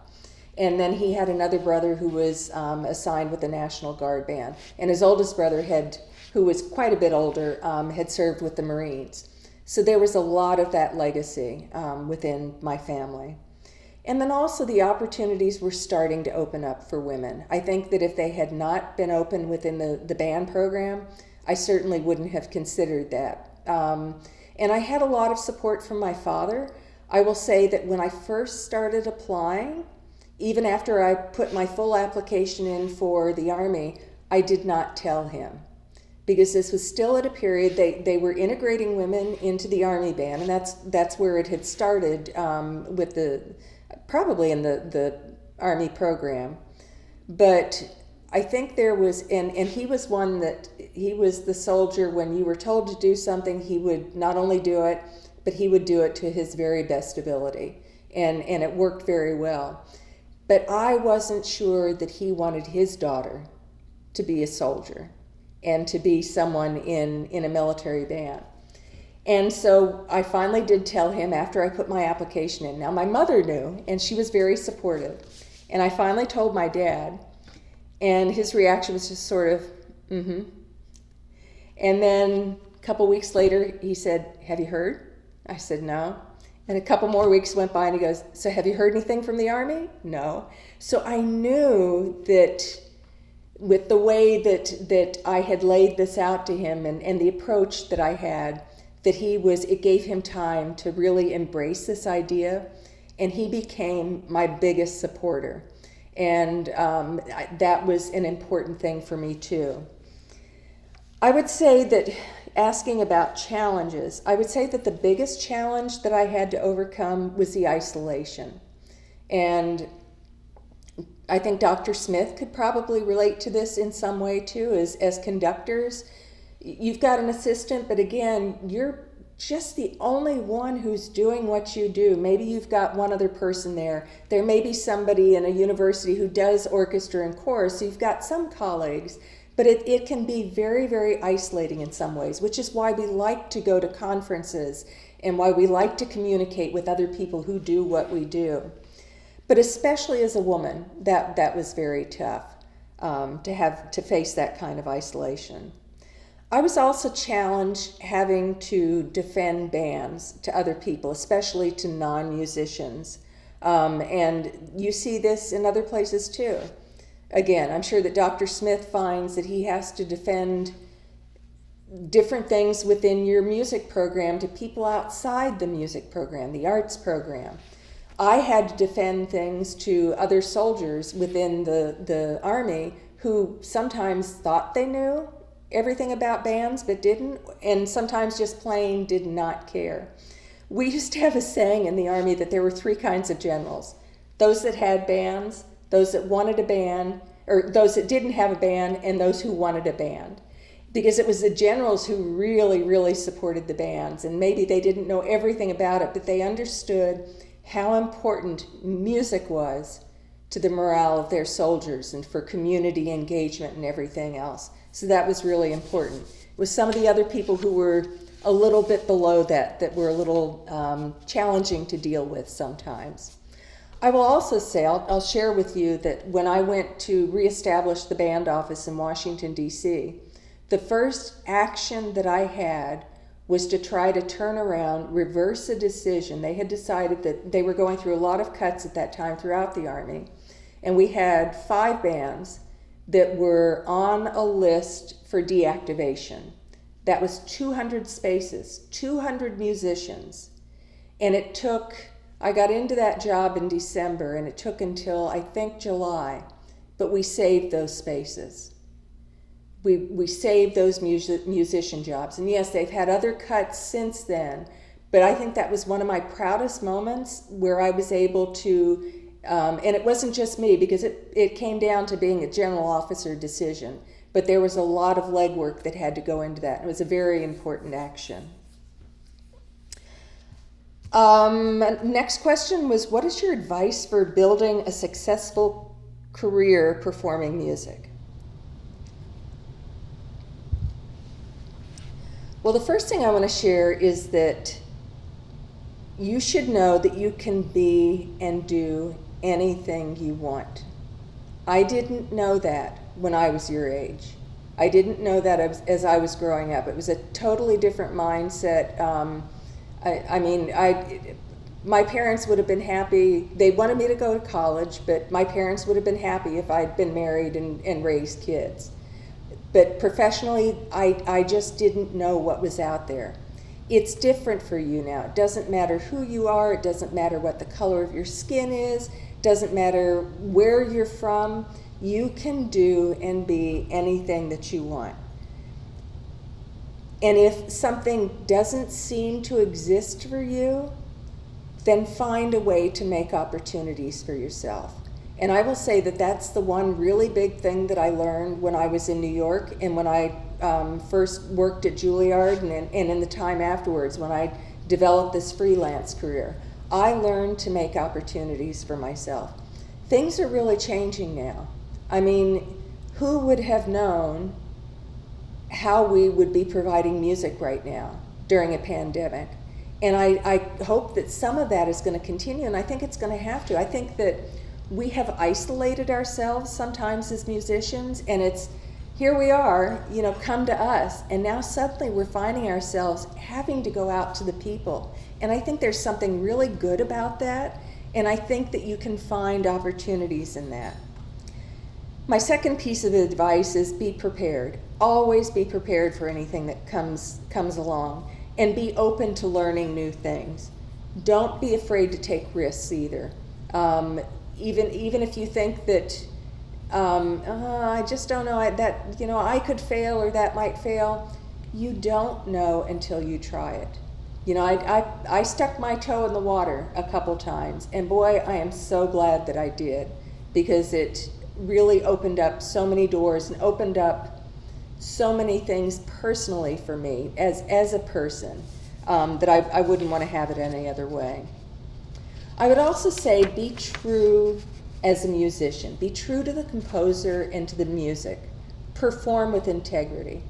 And then he had another brother who was assigned with the National Guard band. And his oldest brother, who was quite a bit older, had served with the Marines. So there was a lot of that legacy within my family. And then also the opportunities were starting to open up for women. I think that if they had not been open within the band program, I certainly wouldn't have considered that. And I had a lot of support from my father. I will say that when I first started applying, even after I put my full application in for the Army, I did not tell him, because this was still at a period they were integrating women into the Army band, and that's where it had started with probably in the Army program. But I think there was, and he was one that, he was the soldier, when you were told to do something, he would not only do it, but he would do it to his very best ability, and it worked very well. But I wasn't sure that he wanted his daughter to be a soldier and to be someone in a military band. And so I finally did tell him after I put my application in. Now, my mother knew, and she was very supportive. And I finally told my dad, and his reaction was just sort of, mm-hmm. And then a couple weeks later, he said, "Have you heard?" I said, "No." And a couple more weeks went by, and he goes, "So have you heard anything from the Army?" "No." So I knew that with the way that I had laid this out to him, and the approach that I had, that it gave him time to really embrace this idea, and he became my biggest supporter. And that was an important thing for me too. I would say that, asking about challenges, I would say that the biggest challenge that I had to overcome was the isolation. And I think Dr. Smith could probably relate to this in some way too. As conductors, you've got an assistant, but again, you're just the only one who's doing what you do. Maybe you've got one other person there. There may be somebody in a university who does orchestra and chorus, so you've got some colleagues. But it can be very, very isolating in some ways, which is why we like to go to conferences and why we like to communicate with other people who do what we do. But especially as a woman, that was very tough, to face that kind of isolation. I was also challenged having to defend bands to other people, especially to non-musicians. And you see this in other places too. Again, I'm sure that Dr. Smith finds that he has to defend different things within your music program to people outside the music program, the arts program. I had to defend things to other soldiers within the Army who sometimes thought they knew everything about bands but didn't, and sometimes just plain did not care. We used to have a saying in the Army that there were 3 kinds of generals: those that had bands, those that wanted a band, or those that didn't have a band, and those who wanted a band. Because it was the generals who really, really supported the bands, and maybe they didn't know everything about it, but they understood how important music was to the morale of their soldiers and for community engagement and everything else. So that was really important. With some of the other people who were a little bit below that were a little challenging to deal with sometimes. I will also say, I'll share with you that when I went to reestablish the band office in Washington, D.C., the first action that I had was to try to turn around, reverse a decision. They had decided that they were going through a lot of cuts at that time throughout the Army, and we had 5 bands that were on a list for deactivation. That was 200 spaces, 200 musicians, and it took, I got into that job in December, and it took until, I think, July, but we saved those spaces. We saved those musician jobs. And yes, they've had other cuts since then, but I think that was one of my proudest moments where I was able to, and it wasn't just me, because it came down to being a general officer decision, but there was a lot of legwork that had to go into that. It was a very important action. Next question was, what is your advice for building a successful career performing music? Well, the first thing I want to share is that you should know that you can be and do anything you want. I didn't know that when I was your age. I didn't know that as I was growing up. It was a totally different mindset. My parents would have been happy. They wanted me to go to college, but my parents would have been happy if I'd been married and raised kids. But professionally, I just didn't know what was out there. It's different for you now. It doesn't matter who you are. It doesn't matter what the color of your skin is. It doesn't matter where you're from. You can do and be anything that you want. And if something doesn't seem to exist for you, then find a way to make opportunities for yourself. And I will say that that's the one really big thing that I learned when I was in New York and when I first worked at Juilliard and in the time afterwards when I developed this freelance career. I learned to make opportunities for myself. Things are really changing now. I mean, who would have known how we would be providing music right now during a pandemic? And I hope that some of that is going to continue, and I think it's going to have to. I think that we have isolated ourselves sometimes as musicians, and it's, here we are, come to us, and now suddenly we're finding ourselves having to go out to the people. And I think there's something really good about that, and I think that you can find opportunities in that. My second piece of advice is be prepared. Always be prepared for anything that comes along, and be open to learning new things. Don't be afraid to take risks either. Even if you think that I just don't know I could fail or that might fail, you don't know until you try it. I stuck my toe in the water a couple times, and boy, I am so glad that I did, because it really opened up so many doors and opened up so many things personally for me as a person that I wouldn't want to have it any other way. I would also say be true as a musician. Be true to the composer and to the music. Perform with integrity.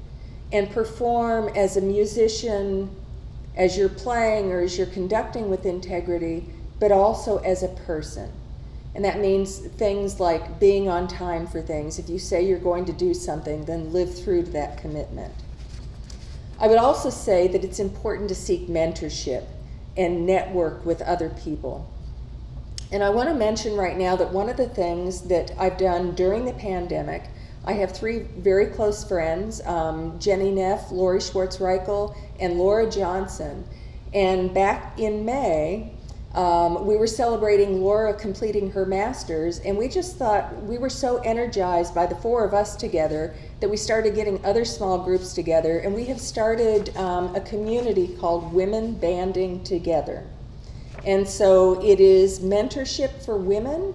And perform as a musician, as you're playing or as you're conducting with integrity, but also as a person. And that means things like being on time for things. If you say you're going to do something, then live through to that commitment. I would also say that it's important to seek mentorship and network with other people. And I want to mention right now that one of the things that I've done during the pandemic, I have 3 very close friends, Jenny Neff, Lori Schwartz-Reichel, and Laura Johnson. And back in May, we were celebrating Laura completing her master's, and we just thought, we were so energized by the 4 of us together that we started getting other small groups together, and we have started a community called Women Banding Together. And so it is mentorship for women,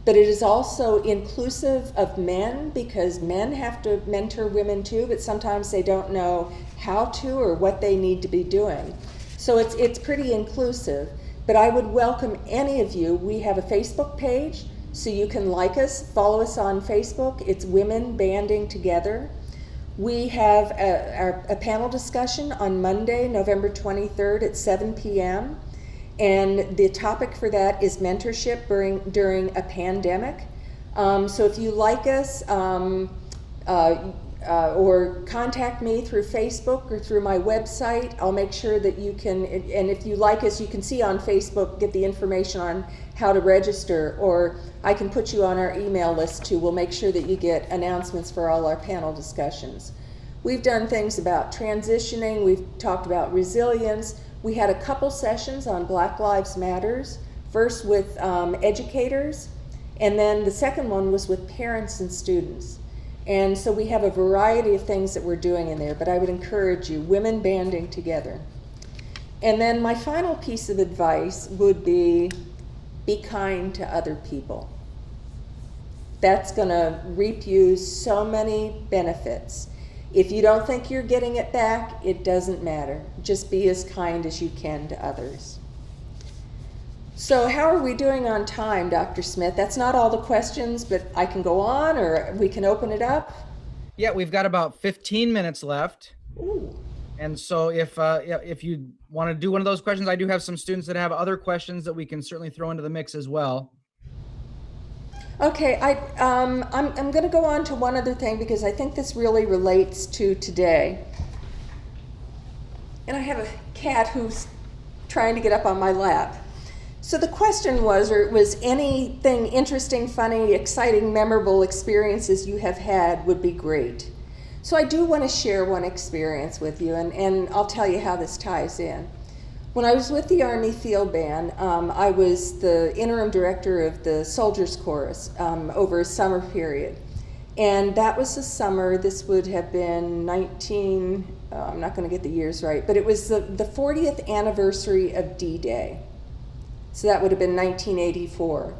but it is also inclusive of men, because men have to mentor women too, but sometimes they don't know how to or what they need to be doing. So it's pretty inclusive. But I would welcome any of you. We have a Facebook page, so you can like us, follow us on Facebook. It's Women Banding Together. We have a panel discussion on Monday, November 23rd at 7 p.m. And the topic for that is mentorship during a pandemic. So if you like us, or contact me through Facebook or through my website, I'll make sure that you can, and if you like us, you can see on Facebook, get the information on how to register, or I can put you on our email list too. We'll make sure that you get announcements for all our panel discussions. We've done things about transitioning, we've talked about resilience. We had a couple sessions on Black Lives Matters, first with educators, and then the second one was with parents and students. And so we have a variety of things that we're doing in there, but I would encourage you, women banding together. And then my final piece of advice would be kind to other people. That's gonna reap you so many benefits. If you don't think you're getting it back, it doesn't matter. Just be as kind as you can to others. So how are we doing on time, Dr. Smith? That's not all the questions, but I can go on, or we can open it up. Yeah, we've got about 15 minutes left. Ooh. And so if you want to do one of those questions, I do have some students that have other questions that we can certainly throw into the mix as well. Okay, I'm going to go on to one other thing because I think this really relates to today. And I have a cat who's trying to get up on my lap. So the question was, or was anything interesting, funny, exciting, memorable experiences you have had would be great. So I do want to share one experience with you, and I'll tell you how this ties in. When I was with the Army Field Band, I was the interim director of the Soldiers Chorus over a summer period. And that was the summer, this would have been I'm not going to get the years right, but it was the 40th anniversary of D-Day. So that would have been 1984.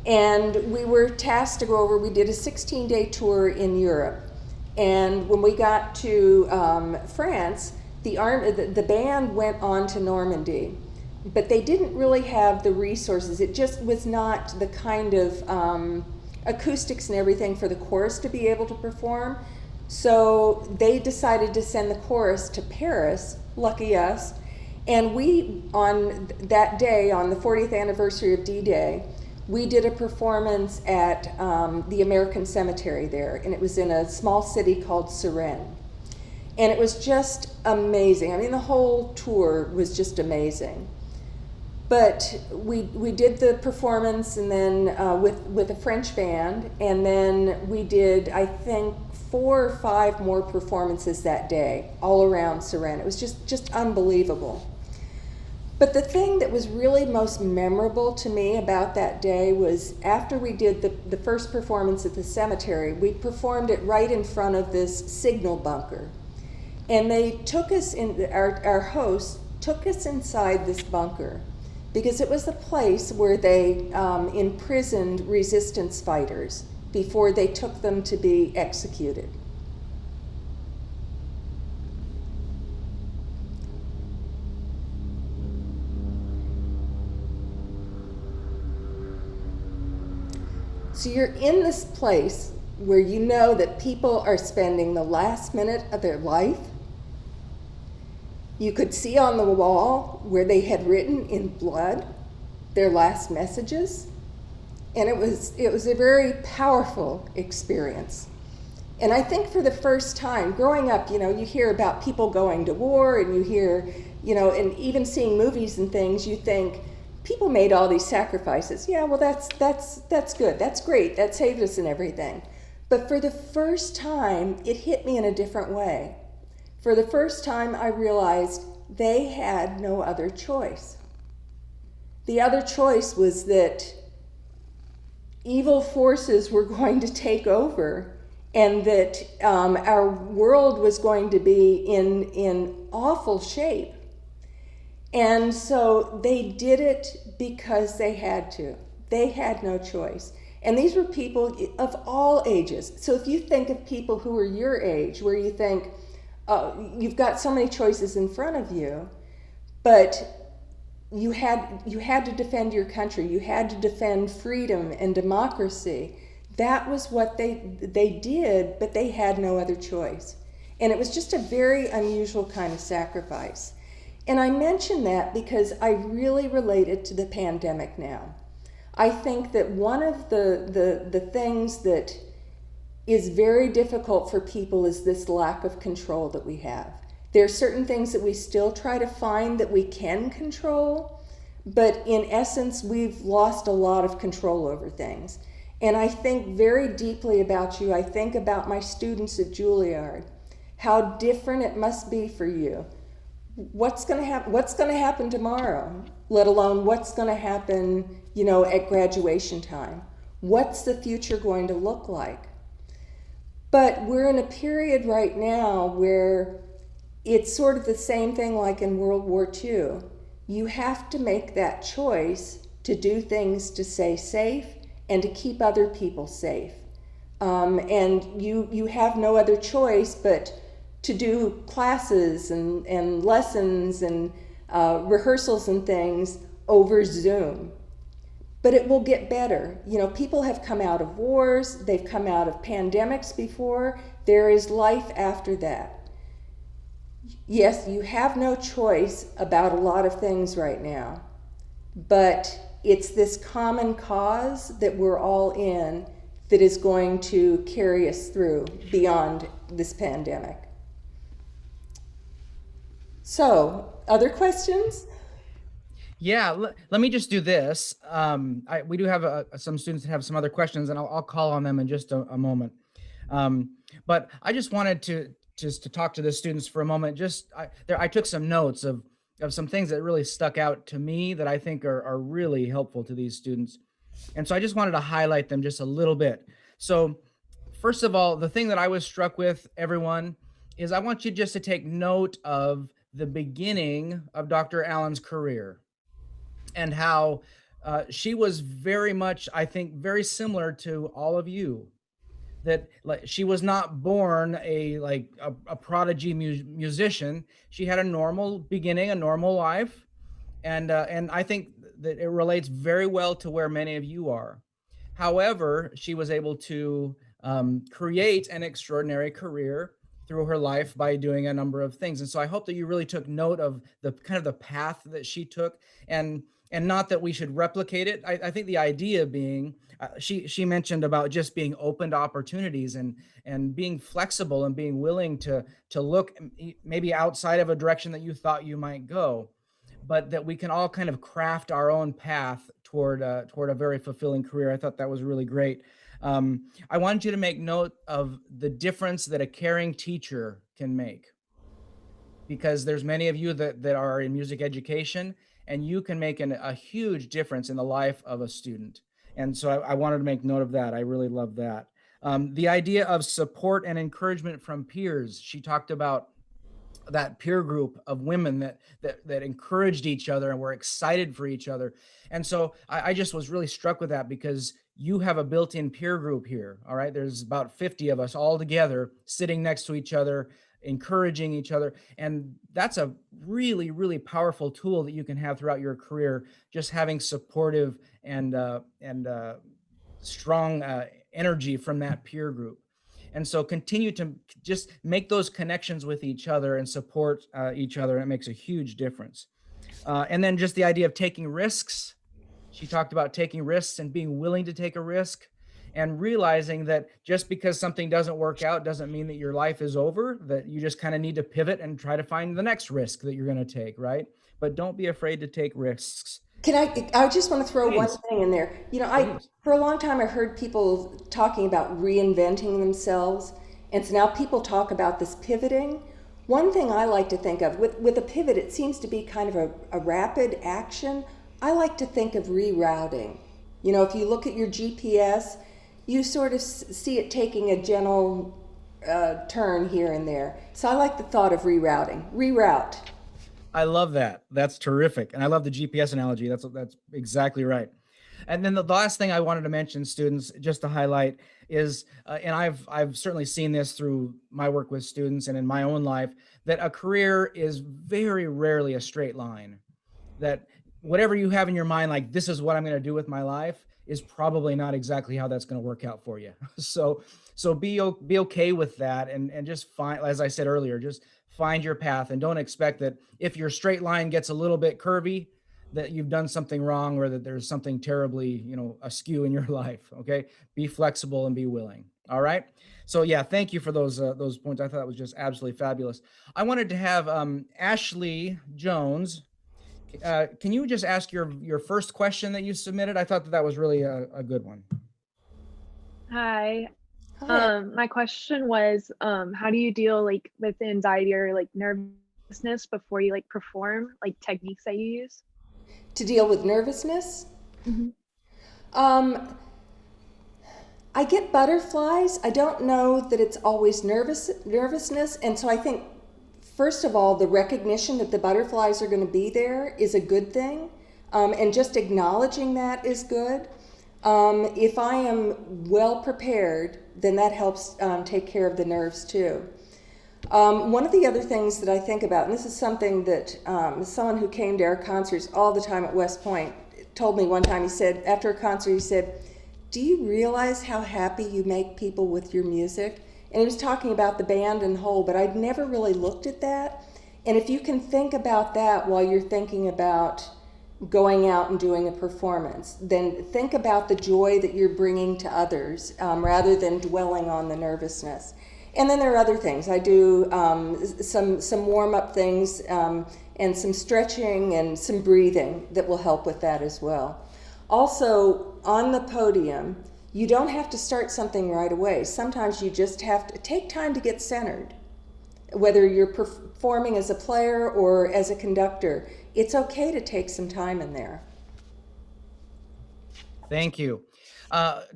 And we were tasked to go over, we did a 16-day tour in Europe. And when we got to France, the band went on to Normandy, but they didn't really have the resources. It just was not the kind of acoustics and everything for the chorus to be able to perform. So they decided to send the chorus to Paris, lucky us. And we, on that day, on the 40th anniversary of D-Day, we did a performance at the American Cemetery there, and it was in a small city called Suresnes. And it was just amazing. I mean, the whole tour was just amazing. But we did the performance, and then with a French band, and then we did, I think, 4 or 5 more performances that day, all around Suresnes. It was just unbelievable. But the thing that was really most memorable to me about that day was after we did the first performance at the cemetery, we performed it right in front of this signal bunker. And they took us in, our host took us inside this bunker because it was the place where they imprisoned resistance fighters before they took them to be executed. So you're in this place where you know that people are spending the last minute of their life. You could see on the wall where they had written in blood their last messages. And it was a very powerful experience. And I think for the first time, growing up, you hear about people going to war, and you hear, and even seeing movies and things, you think, people made all these sacrifices. Yeah, well, that's good. That's great. That saved us and everything. But for the first time, it hit me in a different way. For the first time, I realized they had no other choice. The other choice was that evil forces were going to take over, and that our world was going to be in awful shape. And so they did it because they had to. They had no choice. And these were people of all ages. So if you think of people who are your age, where you think, you've got so many choices in front of you, but you had to defend your country. You had to defend freedom and democracy. that was what they did, but they had no other choice. And it was just a very unusual kind of sacrifice. And I mention that because I really relate it to the pandemic now. I think that one of the things that is very difficult for people is this lack of control that we have. There are certain things that we still try to find that we can control, but in essence, we've lost a lot of control over things. And I think very deeply about you. I think about my students at Juilliard, how different it must be for you. What's going to happen? What's going to happen tomorrow? Let alone what's going to happen, at graduation time. What's the future going to look like? But we're in a period right now where it's sort of the same thing like in World War II. You have to make that choice to do things to stay safe and to keep other people safe. And you have no other choice but to do classes and lessons and rehearsals and things over Zoom. But it will get better. People have come out of wars, they've come out of pandemics before. There is life after that. Yes, you have no choice about a lot of things right now, but it's this common cause that we're all in that is going to carry us through beyond this pandemic. So, other questions? Yeah, let me just do this. We do have some students that have some other questions, and I'll call on them in just a moment. But I just wanted to talk to the students for a moment. I took some notes of some things that really stuck out to me that I think are really helpful to these students. And so I just wanted to highlight them just a little bit. So first of all, the thing that I was struck with, everyone, is I want you just to take note of the beginning of Dr. Allen's career and how she was very much, I think, very similar to all of you. That like she was not born a prodigy musician. She had a normal beginning, a normal life, and I think that it relates very well to where many of you are. However, she was able to create an extraordinary career through her life by doing a number of things. And so I hope that you really took note of the kind of the path that she took, and not that we should replicate it. I think the idea being, she mentioned about just being open to opportunities and being flexible and being willing to look maybe outside of a direction that you thought you might go, but that we can all kind of craft our own path toward a very fulfilling career. I thought that was really great. I wanted you to make note of the difference that a caring teacher can make, because there's many of you that are in music education, and you can make a huge difference in the life of a student. And so I wanted to make note of that. I really love that. The idea of support and encouragement from peers. She talked about that peer group of women that encouraged each other and were excited for each other. And so I just was really struck with that, because you have a built-in peer group here. All right. There's about 50 of us all together sitting next to each other, encouraging each other. And that's a really, really powerful tool that you can have throughout your career, just having supportive and strong energy from that peer group. And so continue to just make those connections with each other and support each other. And it makes a huge difference. And then just the idea of taking risks. She talked about taking risks and being willing to take a risk, and realizing that just because something doesn't work out doesn't mean that your life is over, that you just kind of need to pivot and try to find the next risk that you're going to take, right? But don't be afraid to take risks. I just want to throw one Please. thing in there. Please. For a long time, I heard people talking about reinventing themselves. And so now people talk about this pivoting. One thing I like to think of with a pivot, it seems to be kind of a rapid action. I like to think of rerouting. If you look at your GPS, you sort of see it taking a gentle turn here and there. So I like the thought of rerouting. Reroute. I love that. That's terrific. And I love the GPS analogy. That's exactly right. And then the last thing I wanted to mention, students, just to highlight is, and I've certainly seen this through my work with students and in my own life, that a career is very rarely a straight line. That whatever you have in your mind, like this is what I'm going to do with my life, is probably not exactly how that's going to work out for you. So be okay with that, and just find, as I said earlier, just find your path, and don't expect that if your straight line gets a little bit curvy, that you've done something wrong, or that there's something terribly, askew in your life. Okay, be flexible and be willing. All right. So yeah, thank you for those points. I thought that was just absolutely fabulous. I wanted to have Ashley Jones. Can you just ask your first question that you submitted? I thought that that was really a good one. Hi. Hi. My question was, how do you deal like with anxiety or like nervousness before you like perform, like techniques that you use? To deal with nervousness, Hmm. um, I get butterflies. I don't know that it's always nervousness, and so I think first of all, the recognition that the butterflies are going to be there is a good thing, and just acknowledging that is good. If I am well prepared, then that helps take care of the nerves too. One of the other things that I think about, and this is something that someone who came to our concerts all the time at West Point told me one time. He said, after a concert, he said, "Do you realize how happy you make people with your music?" And he was talking about the band and whole, but I'd never really looked at that. And if you can think about that while you're thinking about going out and doing a performance, then think about the joy that you're bringing to others rather than dwelling on the nervousness. And then there are other things. I do some warm up things and some stretching and some breathing that will help with that as well. Also, on the podium, you don't have to start something right away. Sometimes you just have to take time to get centered. Whether you're performing as a player or as a conductor, it's okay to take some time in there. Thank you.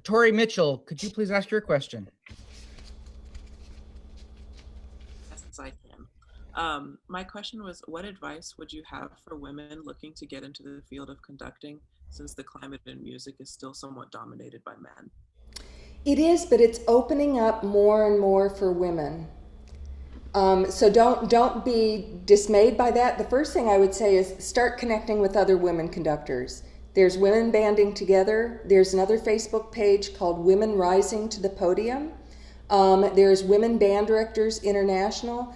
Tori Mitchell, could you please ask your question? Yes, I can. My question was, what advice would you have for women looking to get into the field of conducting, since the climate in music is still somewhat dominated by men? It is, but it's opening up more and more for women. So don't be dismayed by that. The first thing I would say is start connecting with other women conductors. There's Women Banding Together. There's another Facebook page called Women Rising to the Podium. There's Women Band Directors International.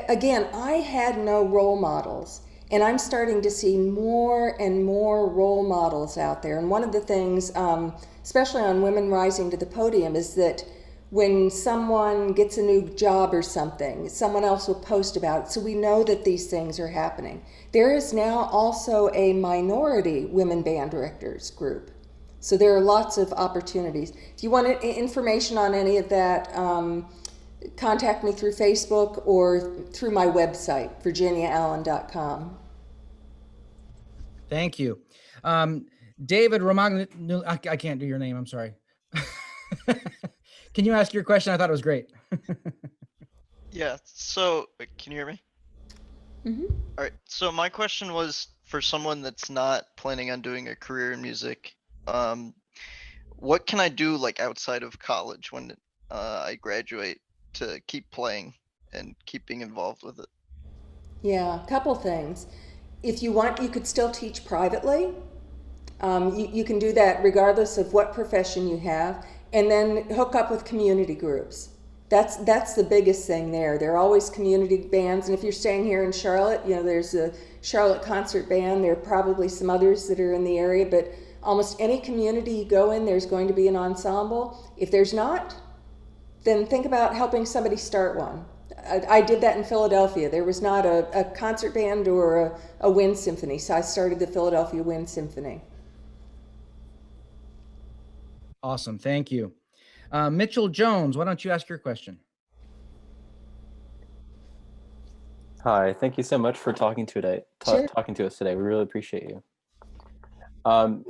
Again, I had no role models, and I'm starting to see more and more role models out there. And one of the things, especially on Women Rising to the Podium, is that when someone gets a new job or something, someone else will post about it. So we know that these things are happening. There is now also a minority women band directors group. So there are lots of opportunities. If you want information on any of that, contact me through Facebook or through my website, virginiaallen.com. Thank you. David Romagno, I can't do your name, I'm sorry. Can you ask your question? I thought it was great. Yeah, so can you hear me? Mm-hmm. All right, so my question was for someone that's not planning on doing a career in music, what can I do like outside of college when I graduate to keep playing and keep being involved with it? Yeah, a couple things. If you want, you could still teach privately. You can do that regardless of what profession you have, and then hook up with community groups. That's the biggest thing there. There are always community bands, and if you're staying here in Charlotte, there's a Charlotte Concert Band. There are probably some others that are in the area, but almost any community you go in, there's going to be an ensemble. If there's not, then think about helping somebody start one. I did that in Philadelphia. There was not a concert band or a wind symphony, so I started the Philadelphia Wind Symphony. Awesome, thank you. Mitchell Jones, why don't you ask your question? Hi, thank you so much for talking Sure. talking to us today. We really appreciate you.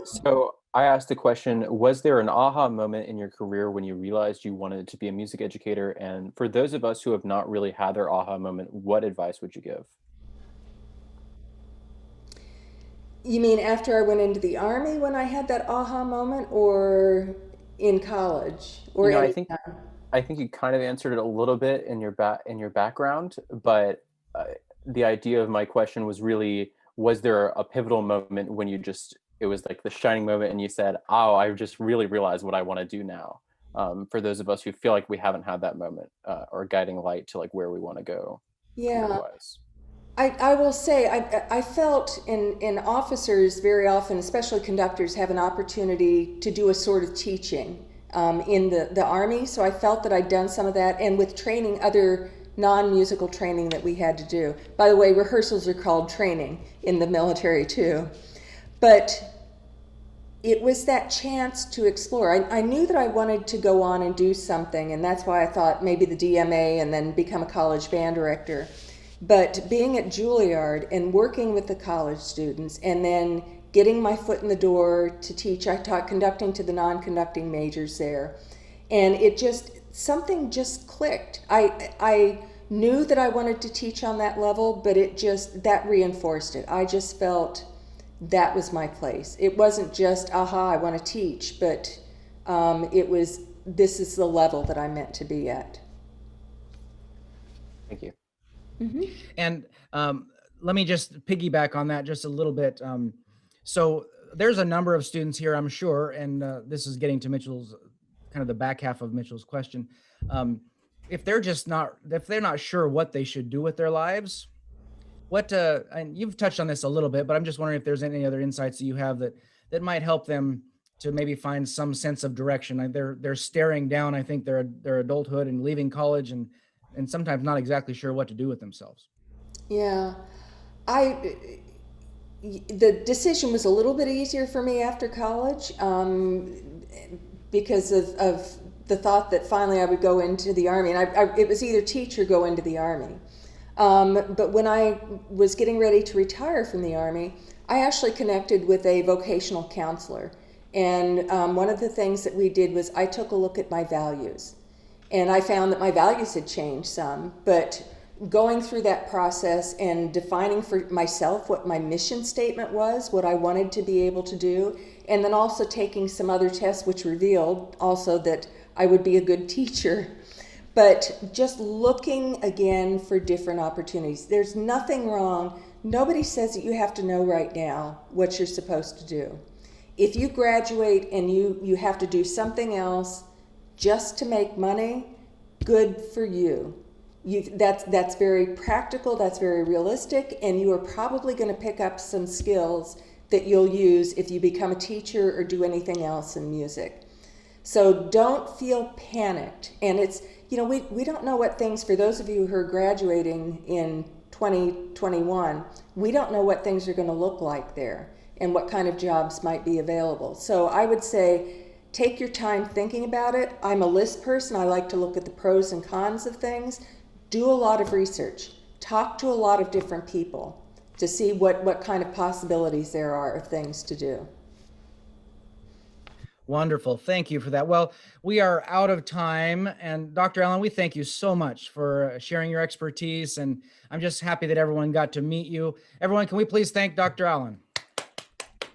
So I asked the question, was there an aha moment in your career when you realized you wanted to be a music educator? And for those of us who have not really had their aha moment, what advice would you give? You mean after I went into the Army when I had that aha moment, or in college, or You know, anytime? I think you kind of answered it a little bit in your background, but uh, the idea of my question was really, was there a pivotal moment when it was like the shining moment and you said, oh, I just really realized what I want to do now? For those of us who feel like we haven't had that moment, or guiding light to like where we want to go. Yeah. career-wise. I will say I felt in officers very often, especially conductors, have an opportunity to do a sort of teaching in the Army. So I felt that I'd done some of that, and with training, other non-musical training that we had to do. By the way, rehearsals are called training in the military too. But it was that chance to explore. I knew that I wanted to go on and do something, and that's why I thought maybe the DMA and then become a college band director. But being at Juilliard and working with the college students and then getting my foot in the door to teach, I taught conducting to the non-conducting majors there. And it just, something just clicked. I knew that I wanted to teach on that level, but that reinforced it. I just felt that was my place. It wasn't just, aha, I want to teach, but it was, this is the level that I meant to be at. Thank you. Mm-hmm. And let me just piggyback on that just a little bit. So there's a number of students here, I'm sure, and this is getting to Mitchell's, kind of the back half of Mitchell's question. If they're not sure what they should do with their lives, and you've touched on this a little bit, but I'm just wondering if there's any other insights that you have that might help them to maybe find some sense of direction. They're staring down, I think, their adulthood and leaving college and sometimes not exactly sure what to do with themselves. Yeah, the decision was a little bit easier for me after college because of the thought that finally I would go into the Army, and it was either teach or go into the Army. But when I was getting ready to retire from the Army, I actually connected with a vocational counselor, and one of the things that we did was I took a look at my values. And I found that my values had changed some, but going through that process and defining for myself what my mission statement was, what I wanted to be able to do, and then also taking some other tests which revealed also that I would be a good teacher. But just looking again for different opportunities. There's nothing wrong. Nobody says that you have to know right now what you're supposed to do. If you graduate and you have to do something else just to make money, good for you. That's very practical, that's very realistic, and you are probably going to pick up some skills that you'll use if you become a teacher or do anything else in music. So don't feel panicked. And it's, we don't know what things, for those of you who are graduating in 2021, we don't know what things are going to look like there and what kind of jobs might be available. So I would say, take your time thinking about it. I'm a list person. I like to look at the pros and cons of things. Do a lot of research. Talk to a lot of different people to see what kind of possibilities there are of things to do. Wonderful. Thank you for that. Well, we are out of time. And Dr. Allen, we thank you so much for sharing your expertise. And I'm just happy that everyone got to meet you. Everyone, can we please thank Dr. Allen?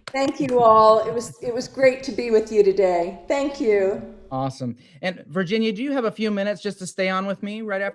Thank you all. It was great to be with you today. Thank you. Awesome. And Virginia, do you have a few minutes just to stay on with me right after?